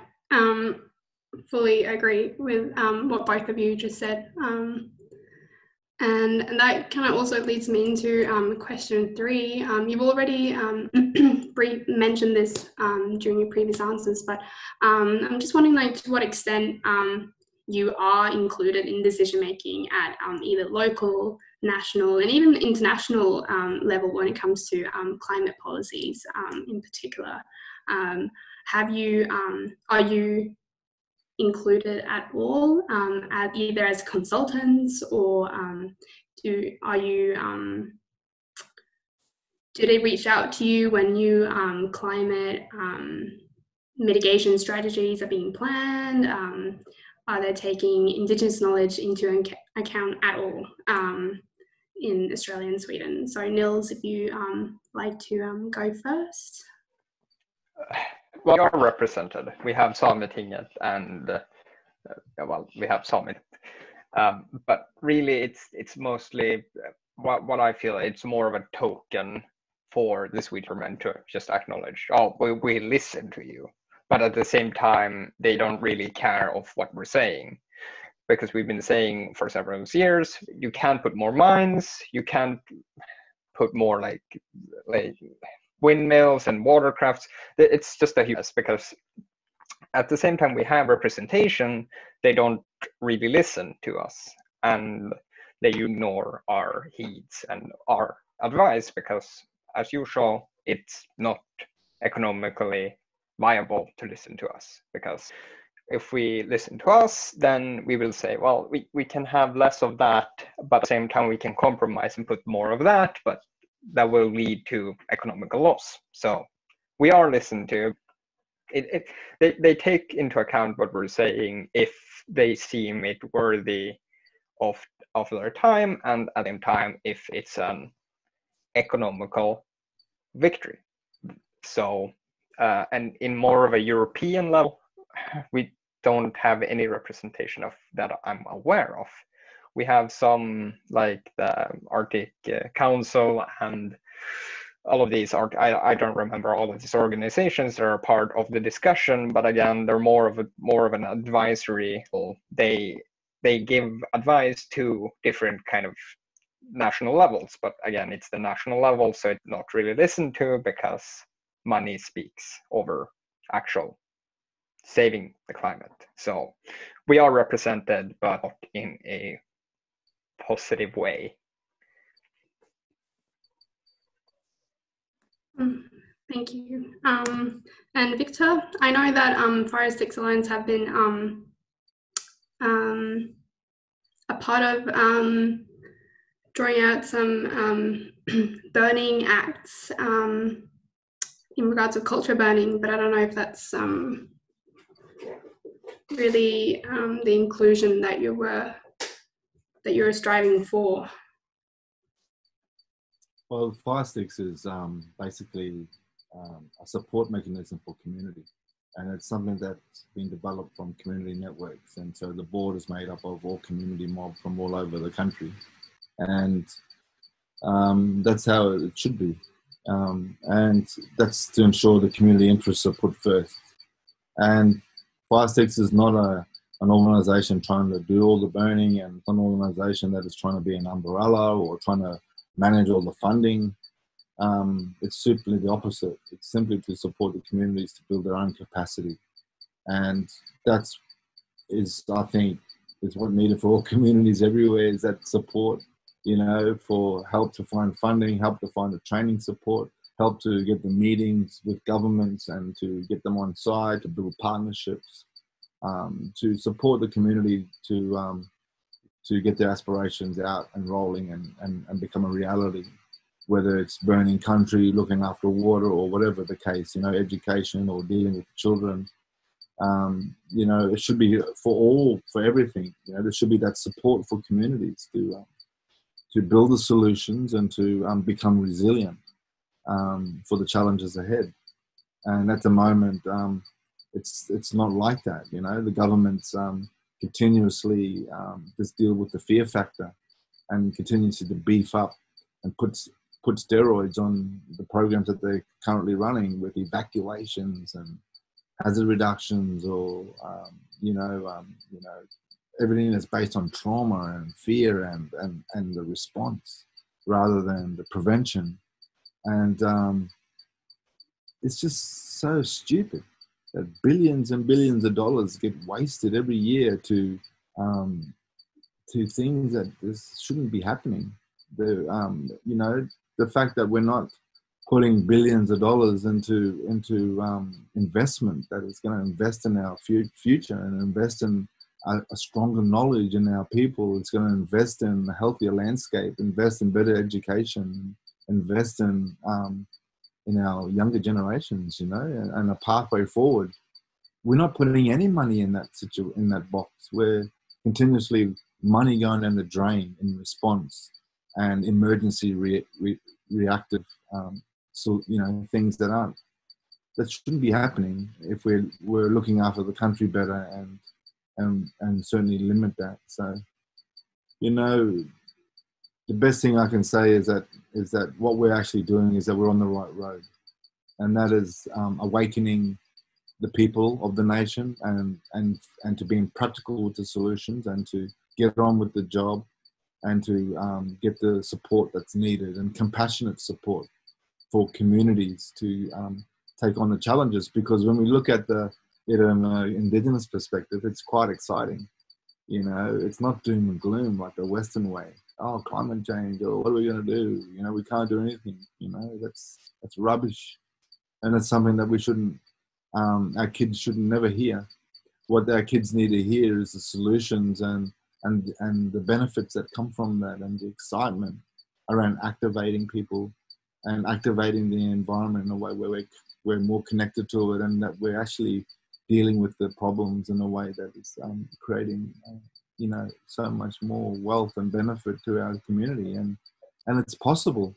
fully agree with what both of you just said. And that kind of also leads me into question 3. You've already mentioned this during your previous answers, but I'm just wondering, like, to what extent you are included in decision making at either local, national, and even international level when it comes to climate policies in particular. Are you included at all, either as consultants, or do they reach out to you when new climate mitigation strategies are being planned? Are they taking Indigenous knowledge into account at all in Australia and Sweden? So Nils, if you like to go first. Well, we are represented. We have Sametinget and well, we have Summit. But really, it's mostly what I feel. It's more of a token for the Swedish government to just acknowledge, oh, we listen to you. But at the same time, they don't really care of what we're saying, because we've been saying for several years, you can't put more mines, you can't put more like windmills and watercrafts. It's just a huge, because at the same time we have representation, they don't really listen to us, and they ignore our heeds and our advice, because as usual, it's not economically viable to listen to us. Because if we listen to us, then we will say, well, we can have less of that, but at the same time we can compromise and put more of that, but that will lead to economical loss. So we are listened to. They take into account what we're saying if they seem it worthy of their time, and at the same time if it's an economical victory. So and in more of a European level, we don't have any representation of that I'm aware of. We have some, like the Arctic Council and all of these I don't remember all of these organizations that are part of the discussion, but again, they're more of an advisory. They give advice to different kind of national levels, but again, it's the national level, so it's not really listened to, because money speaks over actual saving the climate. So we are represented, but not in a positive way. Thank you. And Victor, I know that Forest Six Alliance have been a part of drawing out some burning acts in regards to culture burning, but I don't know if that's really the inclusion that you were striving for. Well, Fire Sticks is basically a support mechanism for community, and it's something that's been developed from community networks. And so the board is made up of all community mob from all over the country, and that's how it should be. And that's to ensure the community interests are put first. And Fire Sticks is not an organisation trying to do all the burning, and an organisation that is trying to be an umbrella or trying to manage all the funding. It's simply the opposite. It's simply to support the communities to build their own capacity. And that's, I think, is what needed for all communities everywhere, is that support, you know, for help to find funding, help to find the training support, help to get the meetings with governments and to get them on side, to build partnerships. to support the community to get their aspirations out and rolling and become a reality, whether it's burning country, looking after water, or whatever the case, you know, education or dealing with children. You know, it should be for everything. You know, there should be that support for communities to build the solutions and to become resilient for the challenges ahead. And at the moment, it's not like that. You know, the government's continuously just deal with the fear factor and continues to beef up and put steroids on the programs that they're currently running with evacuations and hazard reductions, or everything that's based on trauma and fear and the response rather than the prevention. And it's just so stupid that billions and billions of dollars get wasted every year to things that just shouldn't be happening. The fact that we're not putting billions of dollars into investment that is going to invest in our future and invest in a stronger knowledge in our people. It's going to invest in a healthier landscape, invest in better education, invest in our younger generations, you know, and a pathway forward. We're not putting any money in that box. We're continuously money going down the drain in response and emergency reactive, things that shouldn't be happening if we're looking after the country better and certainly limit that. So, you know, the best thing I can say is that what we're actually doing is that we're on the right road, and that is awakening the people of the nation and to being practical with the solutions and to get on with the job and to get the support that's needed and compassionate support for communities to take on the challenges. Because when we look at it in an Indigenous perspective, it's quite exciting. You know, it's not doom and gloom like the Western way. Oh, climate change, or what are we going to do? You know, we can't do anything. You know, that's rubbish, and it's something that we shouldn't. Our kids should never hear. What our kids need to hear is the solutions and the benefits that come from that, and the excitement around activating people and activating the environment in a way where we're more connected to it, and that we're actually dealing with the problems in a way that is creating, so much more wealth and benefit to our community. And it's possible.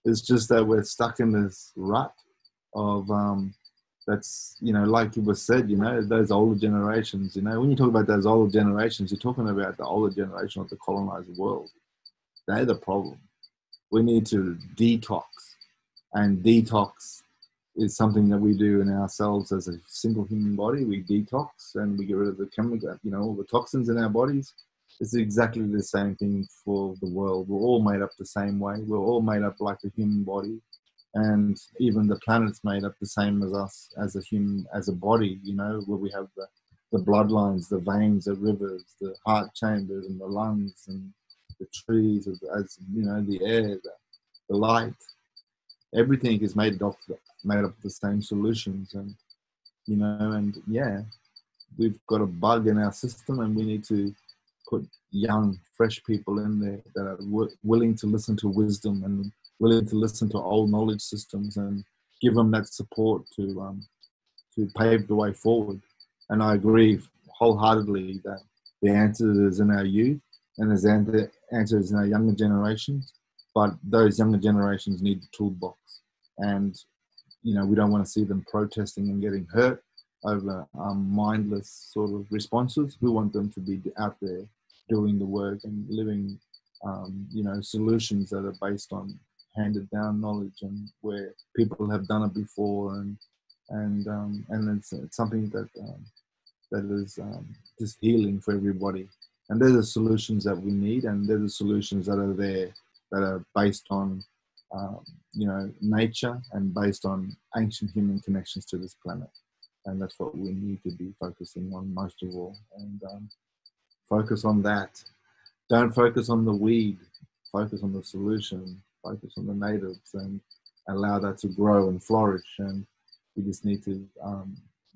It's just that we're stuck in this rut of that's, like it was said, those older generations, when you talk about those older generations, you're talking about the older generation of the colonized world. They're the problem. We need to detox, and detox is something that we do in ourselves as a single human body. We detox and we get rid of the chemical, all the toxins in our bodies. It's exactly the same thing for the world. We're all made up the same way. We're all made up like a human body. And even the planet's made up the same as us, as a human, as a body, where we have the bloodlines, the veins, the rivers, the heart chambers and the lungs and the trees, as the air, the light. Everything is made up of the same solutions. And, we've got a bug in our system, and we need to put young, fresh people in there that are willing to listen to wisdom and willing to listen to old knowledge systems and give them that support to pave the way forward. And I agree wholeheartedly that the answer is in our youth, and there's answers in our younger generations, but those younger generations need the toolbox. And, we don't want to see them protesting and getting hurt over mindless sort of responses. We want them to be out there doing the work and living, solutions that are based on handed down knowledge and where people have done it before, and it's something that is just healing for everybody. And they're the solutions that we need, and they're the solutions that are there that are based on nature and based on ancient human connections to this planet. And that's what we need to be focusing on most of all. And focus on that. Don't focus on the weed. Focus on the solution. Focus on the natives and allow that to grow and flourish. And we just need to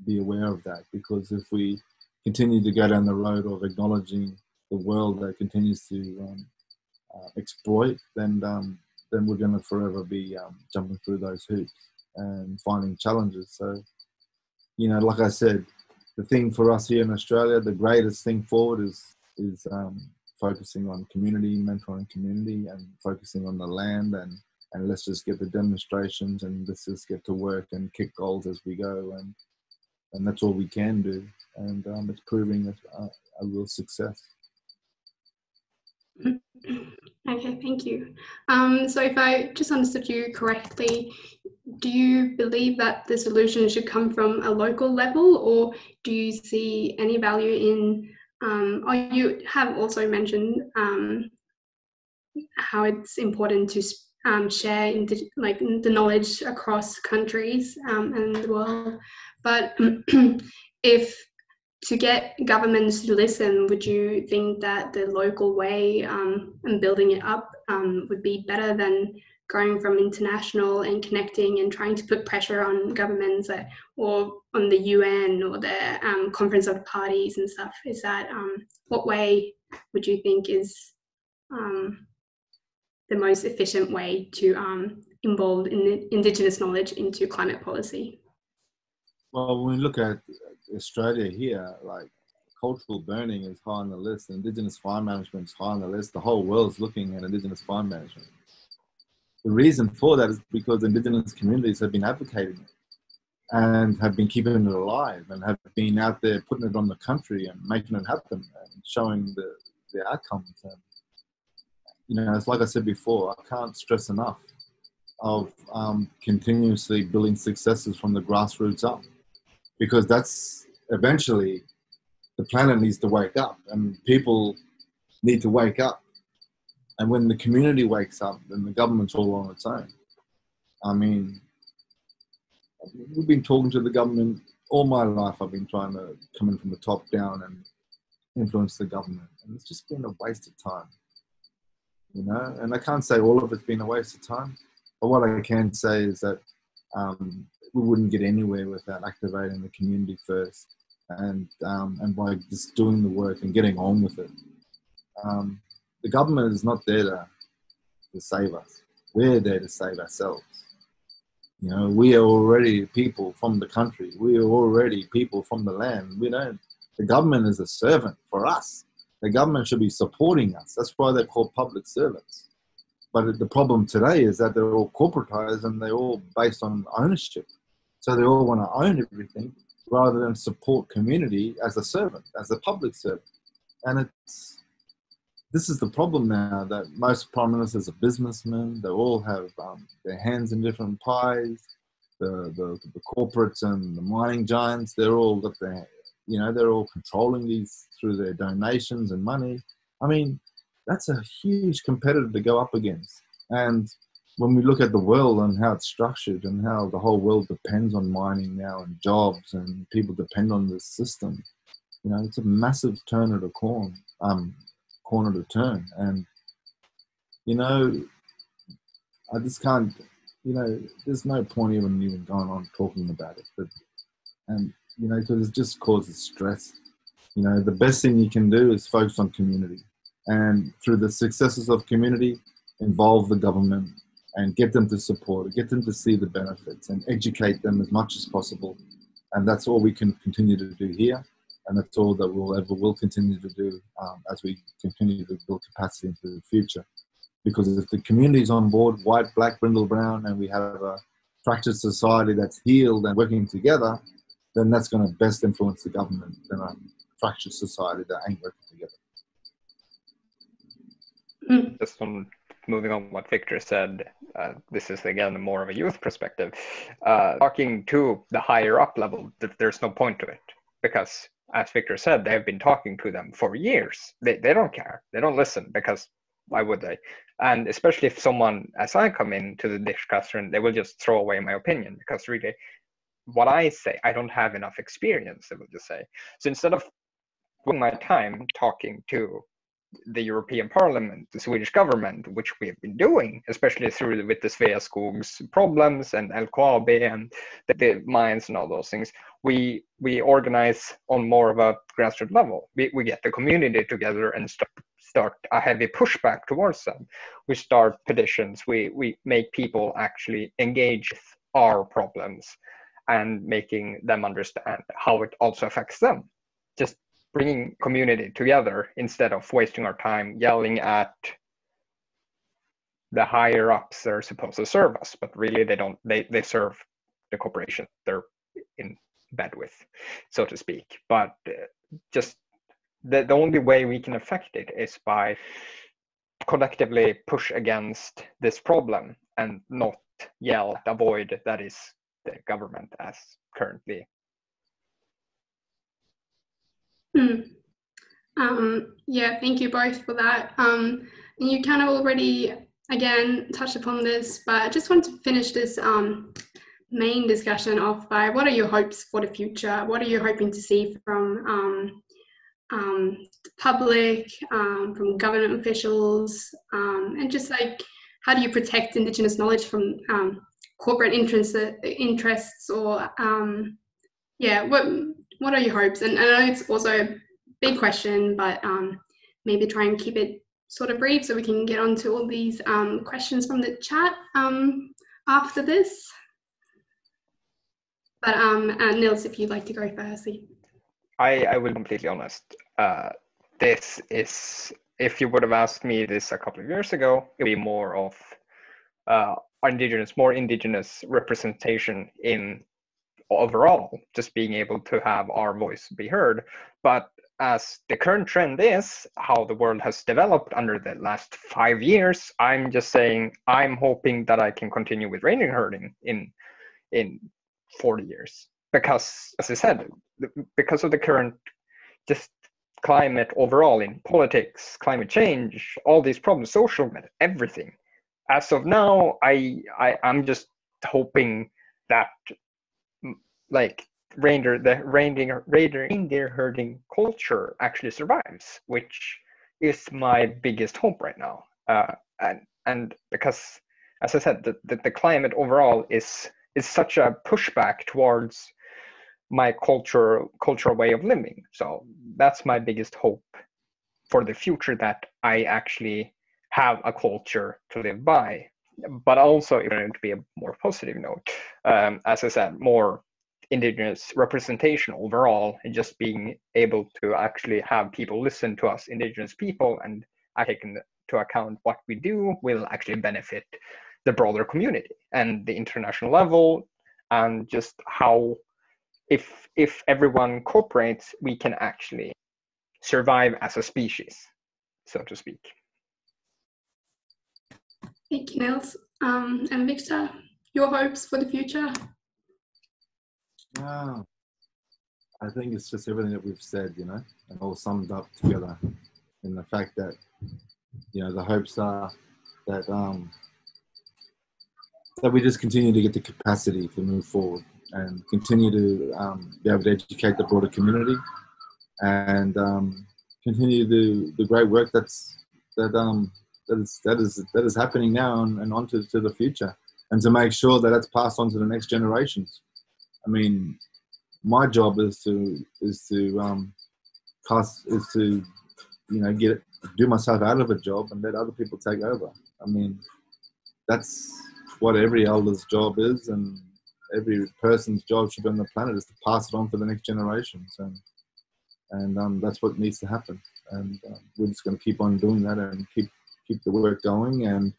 be aware of that, because if we continue to go down the road of acknowledging the world that continues to exploit, then we're going to forever be jumping through those hoops and finding challenges. So, you know, like I said, the thing for us here in Australia, the greatest thing forward is focusing on community, mentoring community, and focusing on the land, and let's just get the demonstrations and let's just get to work and kick goals as we go, and that's all we can do, and it's proving a real success. Okay, thank you. So if I just understood you correctly, do you believe that the solution should come from a local level, or do you see any value in, or you have also mentioned how it's important to share like the knowledge across countries and the world, but if to get governments to listen, would you think that the local way and building it up would be better than going from international and connecting and trying to put pressure on governments or on the UN or the Conference of Parties and stuff? Is that what way would you think is the most efficient way to involve Indigenous knowledge into climate policy? Well, when we look at Australia here, like cultural burning is high on the list, Indigenous fire management is high on the list. The whole world's looking at Indigenous fire management. The reason for that is because Indigenous communities have been advocating it and have been keeping it alive and have been out there putting it on the country and making it happen and showing the outcomes. And, you know, it's like I said before, I can't stress enough of continuously building successes from the grassroots up, because that's eventually the planet needs to wake up and people need to wake up. And when the community wakes up, then the government's all on its own. I mean, we've been talking to the government all my life. I've been trying to come in from the top down and influence the government. And it's just been a waste of time, you know? And I can't say all of it's been a waste of time, but what I can say is that we wouldn't get anywhere without activating the community first and by just doing the work and getting on with it. The government is not there to save us. We're there to save ourselves. You know, we are already people from the country. We are already people from the land. The government is a servant for us. The government should be supporting us. That's why they're called public servants. But the problem today is that they're all corporatized and they're all based on ownership. So they all want to own everything rather than support community as a servant, as a public servant. And this is the problem now, that most prime ministers are businessmen. They all have their hands in different pies. The corporates and the mining giants, they're all got their, you know, they're all controlling these through their donations and money. I mean, that's a huge competitor to go up against. And when we look at the world and how it's structured and how the whole world depends on mining now and jobs and people depend on this system, you know, it's a massive turn of the corner to turn. And, you know, I just can't, you know, there's no point even going on talking about it. And, you know, because it just causes stress. You know, the best thing you can do is focus on community. And through the successes of community, involve the government and get them to support it, get them to see the benefits and educate them as much as possible. And that's all we can continue to do here. And that's all that we'll continue to do as we continue to build capacity into the future. Because if the community is on board, white, black, brindle, brown, and we have a fractured society that's healed and working together, then that's going to best influence the government than a fractured society that ain't working together. Just on moving on what Victor said, this is again more of a youth perspective. Talking to the higher up level, there's no point to it, because as Victor said, they've been talking to them for years. They don't care. They don't listen, because why would they? And especially if someone, as I come into the discussion, they will just throw away my opinion, because really what I say, I don't have enough experience, they will just say. So instead of wasting my time talking to the European Parliament, the Swedish government, which we have been doing, especially through with the Sveaskog's problems and LKAB and the mines and all those things. We organize on more of a grassroots level. We get the community together and start a heavy pushback towards them. We start petitions. We make people actually engage with our problems and making them understand how it also affects them. Just bringing community together instead of wasting our time yelling at the higher ups that are supposed to serve us, but really they don't. They serve the corporation they're in bed with, so to speak. But just the only way we can affect it is by collectively push against this problem and not yell at the void that is the government as currently. Yeah, thank you both for that. And you kind of already, again, touched upon this, but I just want to finish this main discussion off by what are your hopes for the future? What are you hoping to see from the public, from government officials, and just like, how do you protect Indigenous knowledge from corporate interests or, yeah, what are your hopes? And I know it's also a big question, but maybe try and keep it sort of brief so we can get on to all these questions from the chat after this. But Nils, if you'd like to go first. I will be completely honest. This is, if you would have asked me this a couple of years ago, it would be more of more indigenous representation in overall, just being able to have our voice be heard. But as the current trend is, how the world has developed under the last 5 years, I'm just saying I'm hoping that I can continue with reindeer herding in 40 years. Because, as I said, because of the current just climate overall in politics, climate change, all these problems, social, everything. As of now, I'm just hoping that like reindeer herding culture actually survives, which is my biggest hope right now. And because, as I said, the climate overall is such a pushback towards my cultural way of living. So that's my biggest hope for the future, that I actually have a culture to live by. But also, if to be a more positive note, as I said, more Indigenous representation overall, and just being able to actually have people listen to us Indigenous people and take into account what we do will actually benefit the broader community and the international level, and just how if everyone cooperates, we can actually survive as a species, so to speak. Thank you, Nils. And Victor, your hopes for the future? Wow. I think it's just everything that we've said, you know, and all summed up together in the fact that, you know, the hopes are that that we just continue to get the capacity to move forward and continue to be able to educate the broader community and continue the great work that is happening now and on to the future, and to make sure that that's passed on to the next generations. I mean, my job is to do myself out of a job and let other people take over. I mean, that's what every elder's job is, and every person's job should be on the planet, is to pass it on for the next generations, and that's what needs to happen. And we're just going to keep on doing that and keep the work going, and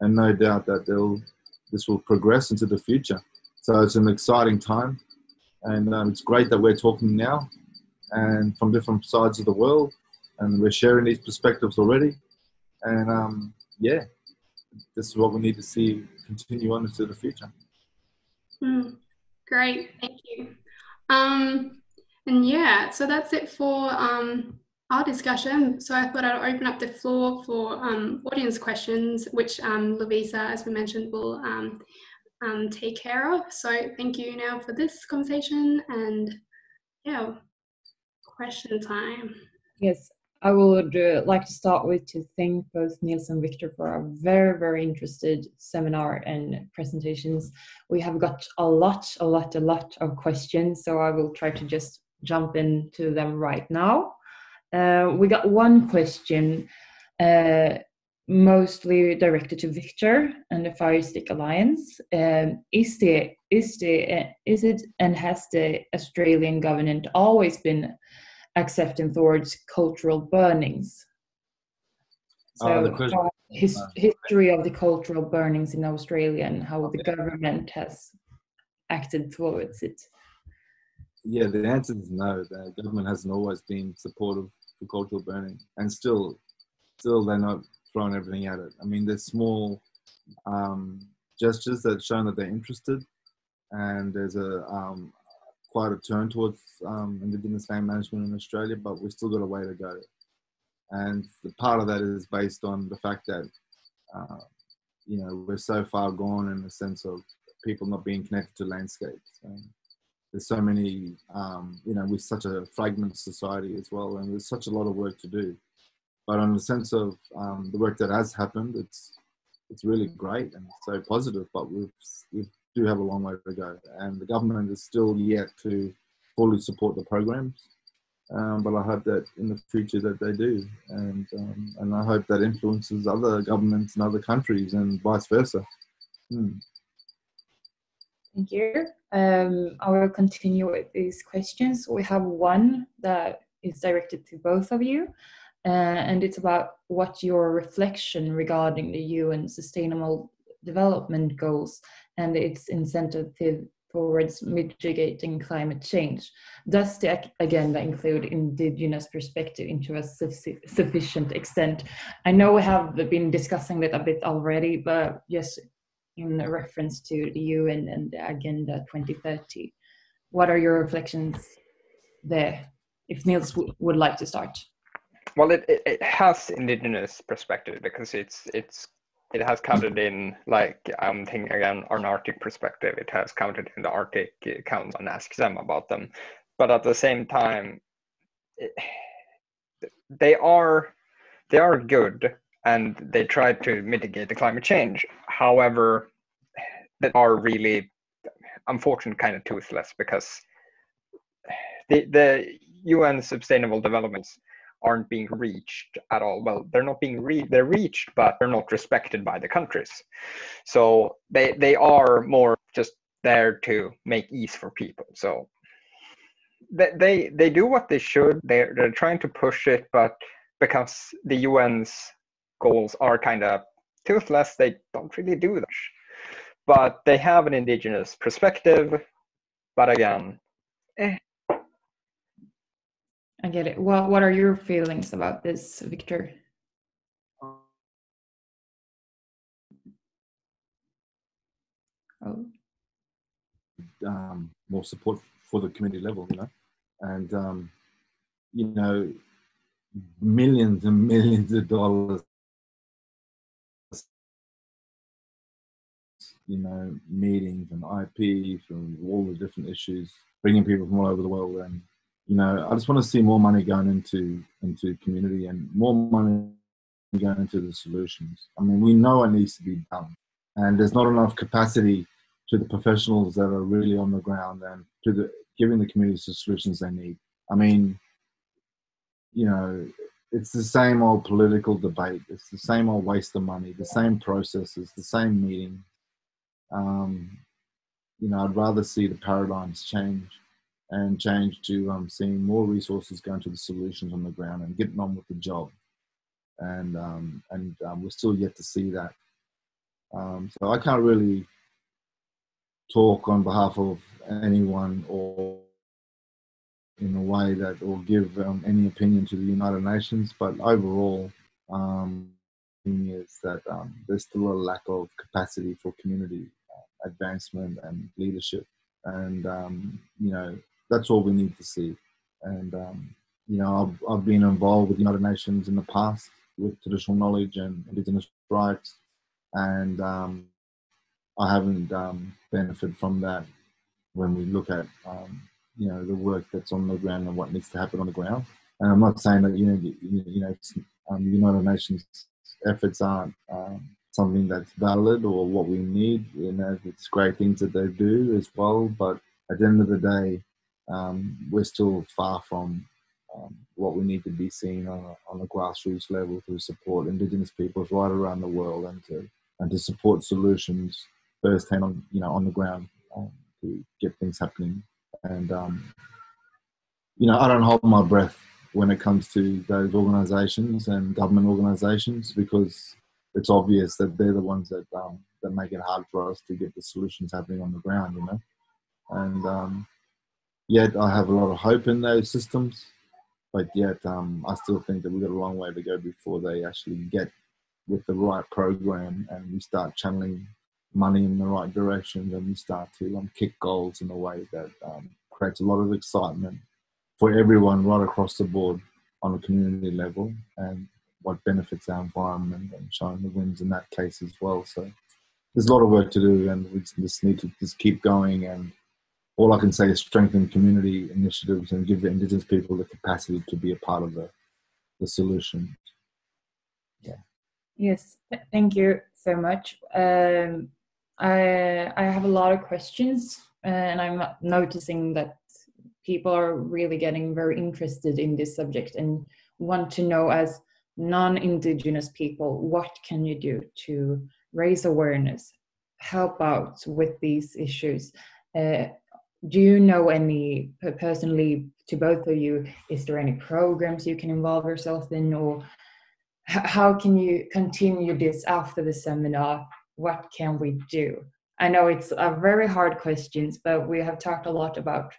no doubt that this will progress into the future. So it's an exciting time, and it's great that we're talking now and from different sides of the world, and we're sharing these perspectives already. And yeah, this is what we need to see continue on into the future. Great, thank you. And yeah, so that's it for our discussion. So I thought I'd open up the floor for audience questions, which Lovisa, as we mentioned, will take care of. So thank you now for this conversation, and yeah, question time. Yes, I would like to start with to thank both Niels and Victor for a very, very interested seminar and presentations. We have got a lot of questions, so I will try to just jump into them right now. We got one question, mostly directed to Victor and the Fire Stick Alliance. Is it and has the Australian government always been accepting towards cultural burnings? So history of the cultural burnings in Australia and how the government has acted towards it. Yeah, the answer is no. The government hasn't always been supportive for cultural burning, and still they're not throwing everything at it. I mean, there's small gestures that show that they're interested, and there's quite a turn towards Indigenous land management in Australia, but we've still got a way to go. And the part of that is based on the fact that, you know, we're so far gone in the sense of people not being connected to landscapes. There's so many, you know, we're such a fragmented society as well, and there's such a lot of work to do. But on the sense of the work that has happened, it's really great and so positive, but we do have a long way to go, and the government is still yet to fully support the programs. But I hope that in the future that they do, and I hope that influences other governments in other countries and vice versa. Thank you. I will continue with these questions. We have one that is directed to both of you, and it's about what your reflection regarding the UN Sustainable Development Goals and its incentive towards mitigating climate change. Does the agenda include Indigenous perspective into a sufficient extent? I know we have been discussing that a bit already, but just in reference to the UN and the Agenda 2030. What are your reflections there? If Niels would like to start. Well, it has Indigenous perspective because it has counted in, like, I'm thinking again, an Arctic perspective. It has counted in the Arctic Council and asked them about them. But at the same time, they are good, and they try to mitigate the climate change. However, they are really, unfortunately, kind of toothless, because the UN Sustainable Developments aren't being reached at all. Well, they're not being they're reached, but they're not respected by the countries. So they are more just there to make ease for people. So they do what they should. They're trying to push it, but because the UN's goals are kind of toothless, they don't really do that. But they have an Indigenous perspective. But again, I get it. Well, what are your feelings about this, Victor? More support for the community level, you know, and you know, millions and millions of dollars, you know, meetings and IP from all the different issues, bringing people from all over the world. And you know, I just want to see more money going into community and more money going into the solutions. I mean, we know it needs to be done, and there's not enough capacity to the professionals that are really on the ground and to giving the communities the solutions they need. I mean, you know, it's the same old political debate. It's the same old waste of money, the same processes, the same meeting. You know, I'd rather see the paradigms change to seeing more resources going to the solutions on the ground and getting on with the job. And we're still yet to see that. So I can't really talk on behalf of anyone or in a way that will give any opinion to the United Nations, but overall, is that there's still a lack of capacity for community advancement and leadership, and you know, that's all we need to see. And you know, I've been involved with the United Nations in the past with traditional knowledge and Indigenous rights, and I haven't benefited from that when we look at you know, the work that's on the ground and what needs to happen on the ground. And I'm not saying that United Nations efforts aren't something that's valid or what we need. It's great things that they do as well, but at the end of the day, we're still far from what we need to be seen on a grassroots level to support Indigenous peoples right around the world, and to support solutions firsthand on the ground to get things happening. And I don't hold my breath when it comes to those organisations and government organisations, because it's obvious that they're the ones that make it hard for us to get the solutions happening on the ground, And yet I have a lot of hope in those systems, but yet I still think that we've got a long way to go before they actually get with the right program and we start channeling money in the right direction, and we start to kick goals in a way that creates a lot of excitement for everyone right across the board on a community level, and what benefits our environment and showing the wins in that case as well. So there's a lot of work to do, and we just need to just keep going. And all I can say is strengthen community initiatives and give the Indigenous people the capacity to be a part of the solution. Yeah. Yes, thank you so much. I have a lot of questions, and I'm noticing that people are really getting very interested in this subject and want to know, as non-Indigenous people, what can you do to raise awareness, help out with these issues? Do you know any, personally to both of you, is there any programs you can involve yourself in, or how can you continue this after the seminar? What can we do? I know it's a very hard questions, but we have talked a lot about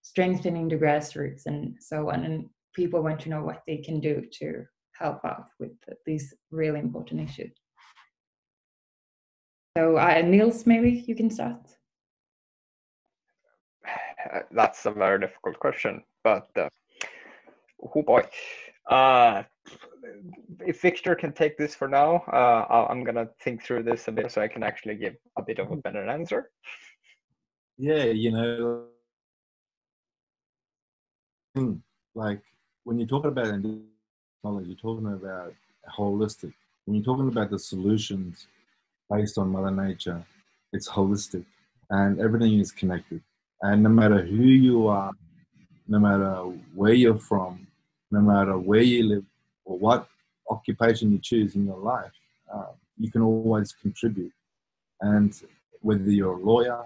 strengthening the grassroots and so on, and people want to know what they can do to help out with these really important issues. So Niels, maybe you can start. That's a very difficult question, but oh boy. If Victor can take this for now, I'm gonna think through this a bit so I can actually give a bit of a better answer. Yeah, like when you're talking about Indigenous knowledge, you're talking about holistic. When you're talking about the solutions based on Mother Nature, it's holistic, and everything is connected. And no matter who you are, no matter where you're from, no matter where you live, or what occupation you choose in your life, you can always contribute. And whether you're a lawyer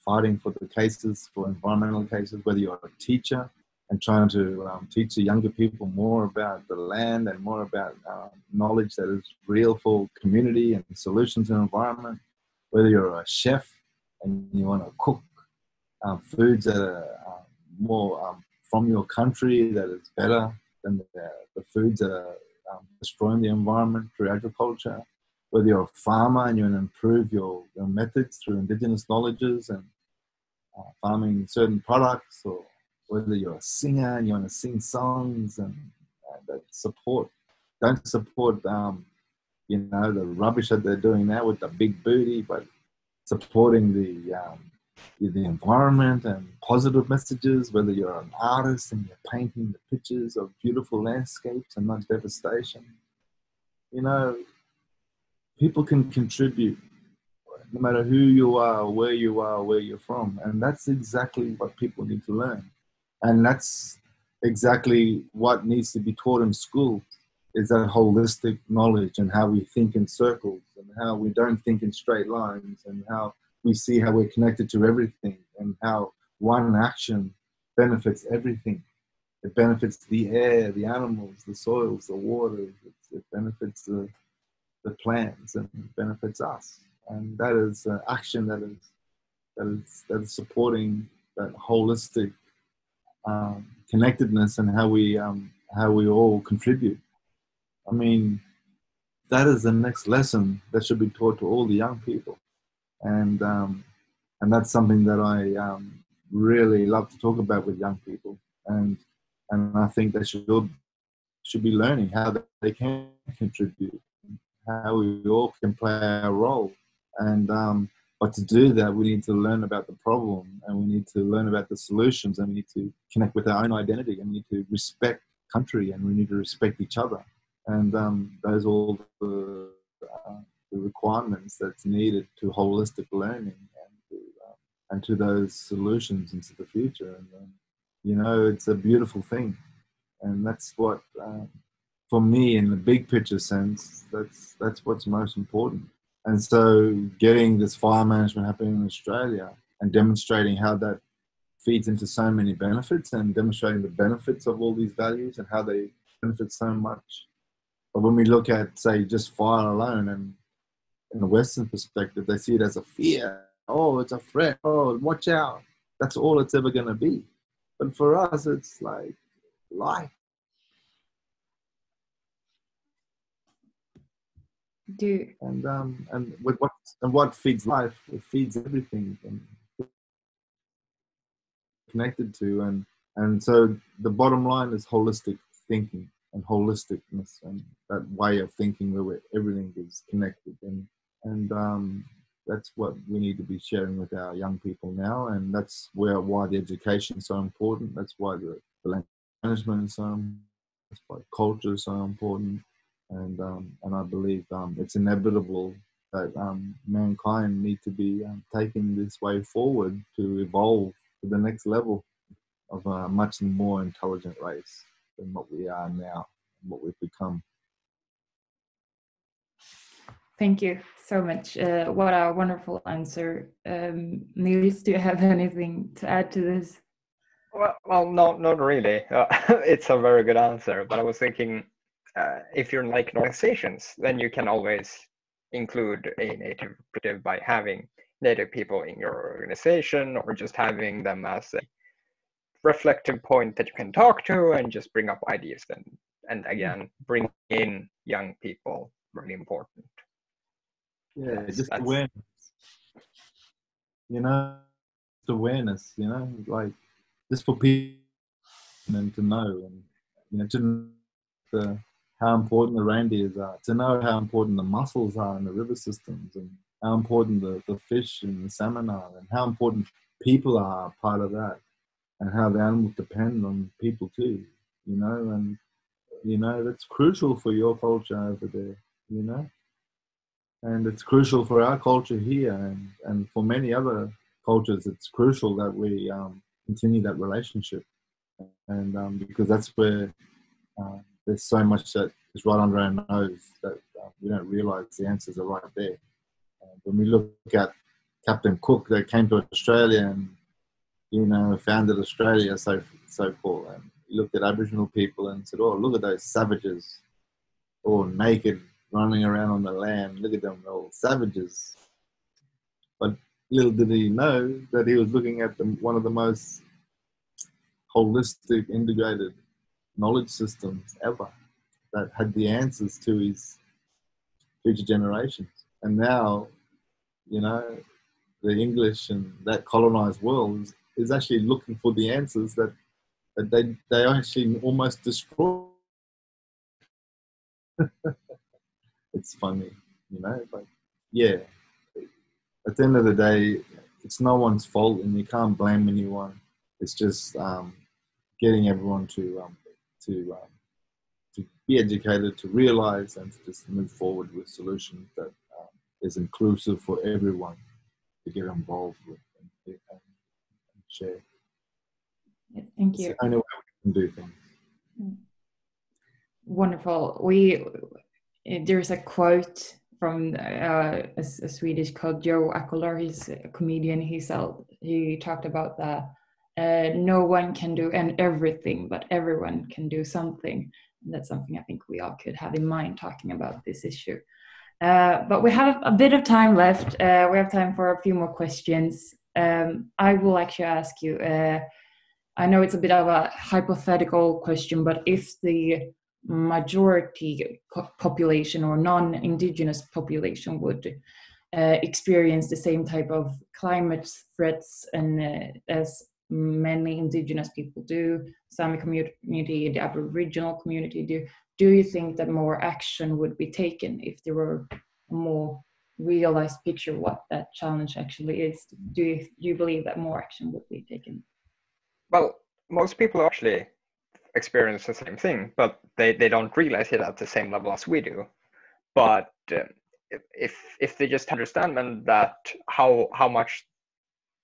fighting for the cases, for environmental cases, whether you're a teacher and trying to teach the younger people more about the land and more about knowledge that is real for community and solutions in environment, whether you're a chef and you want to cook foods that are more from your country, that is better than the foods that are destroying the environment through agriculture, whether you're a farmer and you want to improve your methods through Indigenous knowledges and farming certain products, or whether you're a singer and you want to sing songs and that don't support the rubbish that they're doing now with the big booty, but supporting the environment and positive messages, whether you're an artist and you're painting the pictures of beautiful landscapes and not devastation. People can contribute no matter who you are, where you're from. And that's exactly what people need to learn. And that's exactly what needs to be taught in school, is that holistic knowledge and how we think in circles and how we don't think in straight lines, and how we see how we're connected to everything and how one action benefits everything. It benefits the air, the animals, the soils, the waters. It benefits the plants, and it benefits us. And that is action that is supporting that holistic connectedness and how we all contribute. I mean, that is the next lesson that should be taught to all the young people, and that's something that I really love to talk about with young people, and I think they should be learning how they can contribute, how we all can play our role, and but to do that, we need to learn about the problem, and we need to learn about the solutions, and we need to connect with our own identity, and we need to respect country, and we need to respect each other. And those are all the requirements that's needed to holistic learning and to those solutions into the future. And you know, it's a beautiful thing, and that's what for me, in the big picture sense, that's what's most important. And so getting this fire management happening in Australia and demonstrating how that feeds into so many benefits, and demonstrating the benefits of all these values and how they benefit so much. But when we look at, say, just fire alone, and in the Western perspective, they see it as a fear. Oh, it's a threat. Oh, watch out. That's all it's ever going to be. But for us, it's like life. And what feeds life? It feeds everything and connected to, and so the bottom line is holistic thinking and holisticness, and that way of thinking where everything is connected, and that's what we need to be sharing with our young people now, and that's why the education is so important. That's why the language management is so important. That's why culture is so important. And I believe it's inevitable that mankind need to be taking this way forward to evolve to the next level of a much more intelligent race than what we are now, and what we've become. Thank you so much. What a wonderful answer. Niels, do you have anything to add to this? Well, no, not really. It's a very good answer, but I was thinking, if you're like organizations, then you can always include a native perspective by having native people in your organization, or just having them as a reflective point that you can talk to and just bring up ideas, and again, bring in young people, really important. Yeah, just awareness. You know, awareness, you know, like just for people and to know, and you know, to know how important the reindeers are, to know how important the mussels are in the river systems, and how important the fish and the salmon are, and how important people are part of that, and how the animals depend on people too, you know, and you know, that's crucial for your culture over there, you know, and it's crucial for our culture here, and for many other cultures, it's crucial that we continue that relationship, and because that's where there's so much that is right under our nose that we don't realize the answers are right there. When we look at Captain Cook that came to Australia and, you know, founded Australia, so forth, and he looked at Aboriginal people and said, oh, look at those savages, all naked, running around on the land. Look at them, all savages. But little did he know that he was looking at one of the most holistic, integrated knowledge systems ever, that had the answers to his future generations. And now, you know, the English and that colonized world is actually looking for the answers that they actually almost destroy. It's funny, you know, but yeah, at the end of the day, it's no one's fault, and you can't blame anyone. It's just getting everyone to be educated, to realize, and to just move forward with solutions that is inclusive for everyone to get involved with and share. Yeah, thank you. It's the only way we can do things. Wonderful. There's a quote from a Swedish called Joe Akolar. He's a comedian. He talked about that no one can do everything, but everyone can do something. And that's something I think we all could have in mind talking about this issue. But we have a bit of time left. We have time for a few more questions. I will actually ask you, I know it's a bit of a hypothetical question, but if the majority population or non-Indigenous population would experience the same type of climate threats and as many Indigenous people do, Sami community, the Aboriginal community do you think that more action would be taken if there were a more realized picture of what that challenge actually is? Do you believe that more action would be taken? Well, most people are actually experience the same thing, but they don't realize it at the same level as we do. But if they just understand then that how much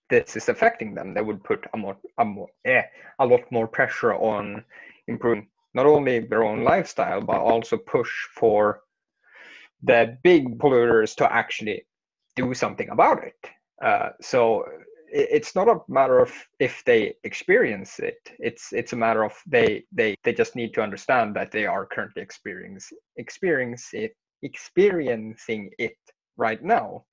this is affecting them, they would put a lot more pressure on improving not only their own lifestyle, but also push for the big polluters to actually do something about it. So it's not a matter of if they experience it. It's a matter of they just need to understand that they are currently experiencing it right now.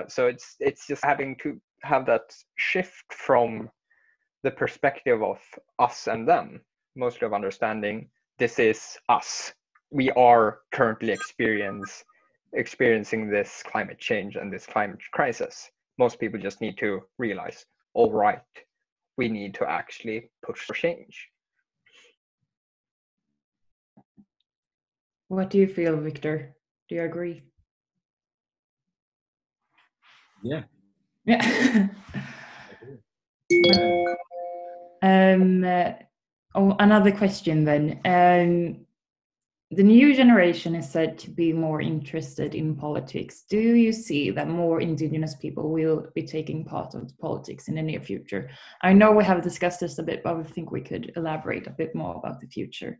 So it's just having to have that shift from the perspective of us and them, mostly of understanding this is us. We are currently experiencing this climate change and this climate crisis. Most people just need to realize, all right, we need to actually push for change. What do you feel, Victor? Do you agree? Yeah. Yeah. Another question then. The new generation is said to be more interested in politics. Do you see that more Indigenous people will be taking part of politics in the near future? I know we have discussed this a bit, but I think we could elaborate a bit more about the future.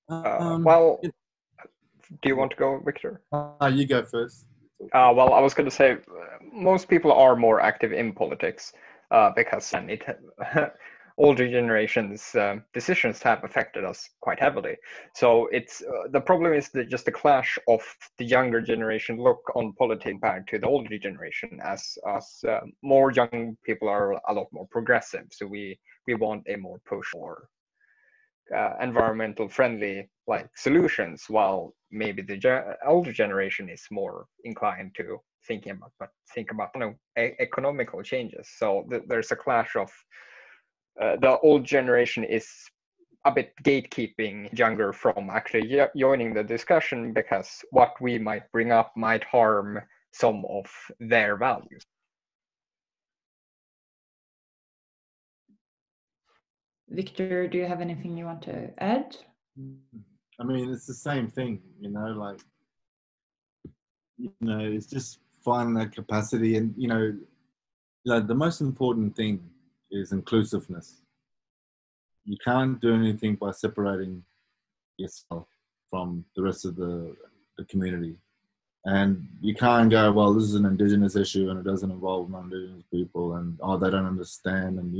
Well, do you want to go, Victor? You go first. Well, I was going to say most people are more active in politics because older generations' decisions have affected us quite heavily. So it's the problem is that just the clash of the younger generation look on politics compared to the older generation, as more young people are a lot more progressive. So we want a more push for environmental friendly like solutions, while maybe the older generation is more inclined to think about economical changes. So there's a clash of the old generation is a bit gatekeeping younger from actually joining the discussion, because what we might bring up might harm some of their values. Victor, do you have anything you want to add? I mean, it's the same thing, like, it's just finding that capacity. And, the most important thing is inclusiveness. You can't do anything by separating yourself from the rest of the community. And you can't go, well, this is an Indigenous issue and it doesn't involve non-Indigenous people, and, they don't understand. And,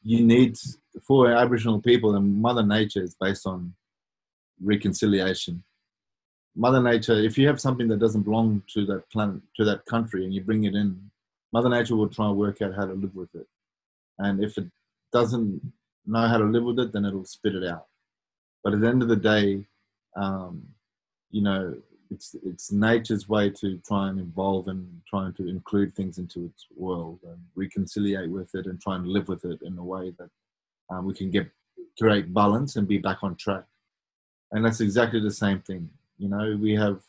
you need, for Aboriginal people, and Mother Nature is based on reconciliation. Mother Nature, if you have something that doesn't belong to that planet, to that country, and you bring it in, Mother Nature will try and work out how to live with it. And if it doesn't know how to live with it, then it'll spit it out. But at the end of the day, it's nature's way to try and evolve and trying to include things into its world and reconciliate with it and try and live with it in a way that we can create balance and be back on track. And that's exactly the same thing. We have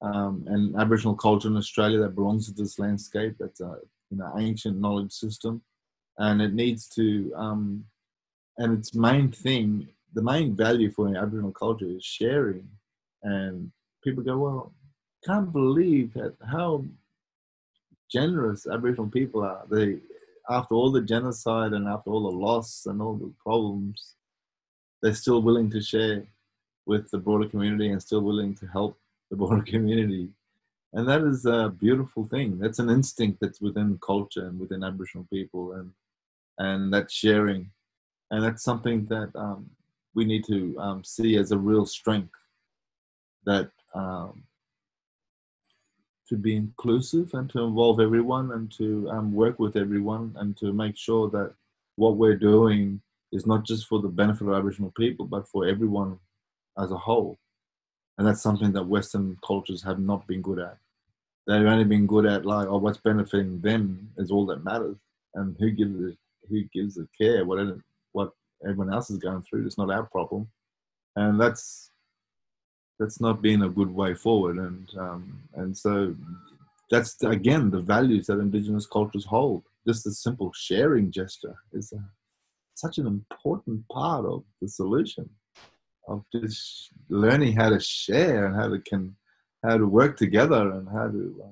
an Aboriginal culture in Australia that belongs to this landscape. That's a ancient knowledge system, and it needs to. And its main thing, the main value for Aboriginal culture is sharing. And people go, well, can't believe how generous Aboriginal people are. They, after all the genocide and after all the loss and all the problems, they're still willing to share with the broader community and still willing to help the broader community. And that is a beautiful thing. That's an instinct that's within culture and within Aboriginal people, and that sharing. And that's something that we need to see as a real strength, that to be inclusive and to involve everyone and to work with everyone and to make sure that what we're doing is not just for the benefit of Aboriginal people, but for everyone as a whole. And that's something that Western cultures have not been good at. They've only been good at, like, oh, what's benefiting them is all that matters, and who gives a care what everyone else is going through. It's not our problem, and that's not been a good way forward. And so that's, again, the values that Indigenous cultures hold. just a simple sharing gesture is such an important part of the solution, of just learning how to share and how to work together and how to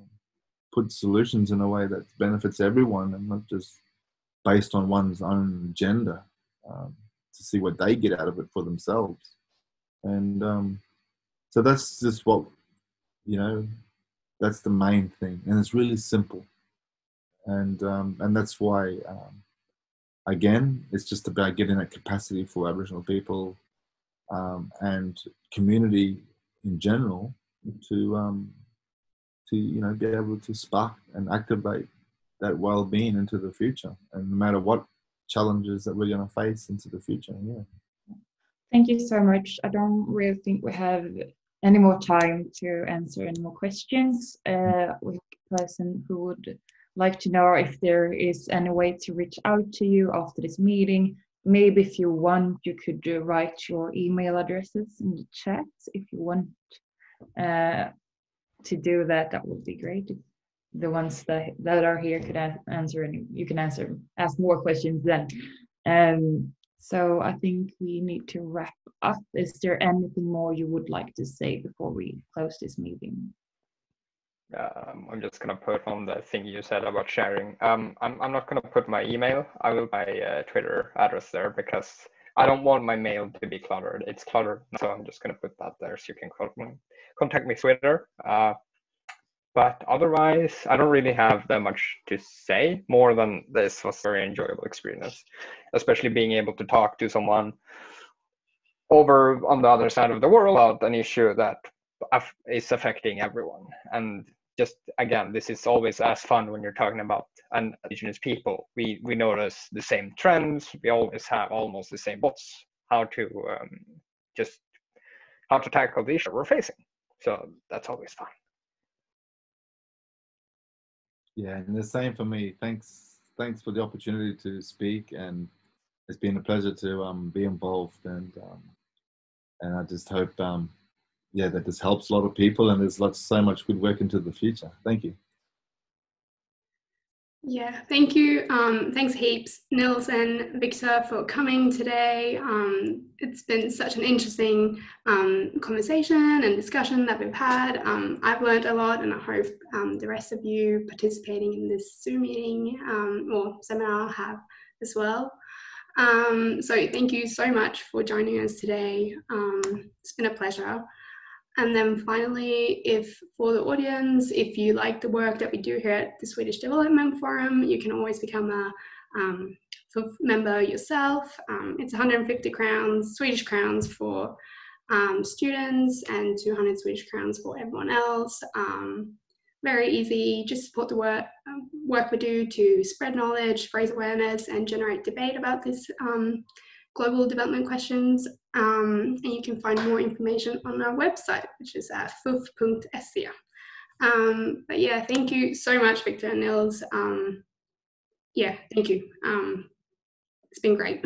put solutions in a way that benefits everyone and not just based on one's own agenda, to see what they get out of it for themselves. And so that's just what, that's the main thing, and it's really simple. And that's why, again, it's just about getting that capacity for Aboriginal people and community in general to be able to spark and activate that well-being into the future, and no matter what challenges that we're going to face into the future. Yeah. Thank you so much. I don't really think we have any more time to answer any more questions. We have a person who would like to know if there is any way to reach out to you after this meeting. Maybe if you want, you could write your email addresses in the chat. If you want to do that, that would be great. If the ones that are here could answer, and you can ask more questions then. So I think we need to wrap up. Is there anything more you would like to say before we close this meeting? I'm just gonna put on the thing you said about sharing. I'm not gonna put my email. I will my Twitter address there, because I don't want my mail to be cluttered. It's cluttered, so I'm just gonna put that there, so you can contact me Twitter. But otherwise, I don't really have that much to say more than this was a very enjoyable experience, especially being able to talk to someone over on the other side of the world about an issue that is affecting everyone. And just, again, this is always as fun when you're talking about Indigenous people. We notice the same trends. We always have almost the same thoughts, how to tackle the issue we're facing. So that's always fun. Yeah, and the same for me. Thanks for the opportunity to speak, and it's been a pleasure to be involved, and I just hope that this helps a lot of people, and there's so much good work into the future. Thank you. Yeah, thank you. Thanks heaps, Nils and Victor, for coming today. It's been such an interesting conversation and discussion that we've had. I've learned a lot, and I hope the rest of you participating in this Zoom meeting or seminar have as well. So thank you so much for joining us today. It's been a pleasure. And then finally, for the audience, if you like the work that we do here at the Swedish Development Forum, you can always become a member yourself. It's 150 Swedish crowns for students and 200 Swedish crowns for everyone else. Very easy, just support the work we do to spread knowledge, raise awareness, and generate debate about this global development questions, and you can find more information on our website, which is at fuf.se. But yeah, thank you so much, Victor and Nils. Yeah, thank you. It's been great.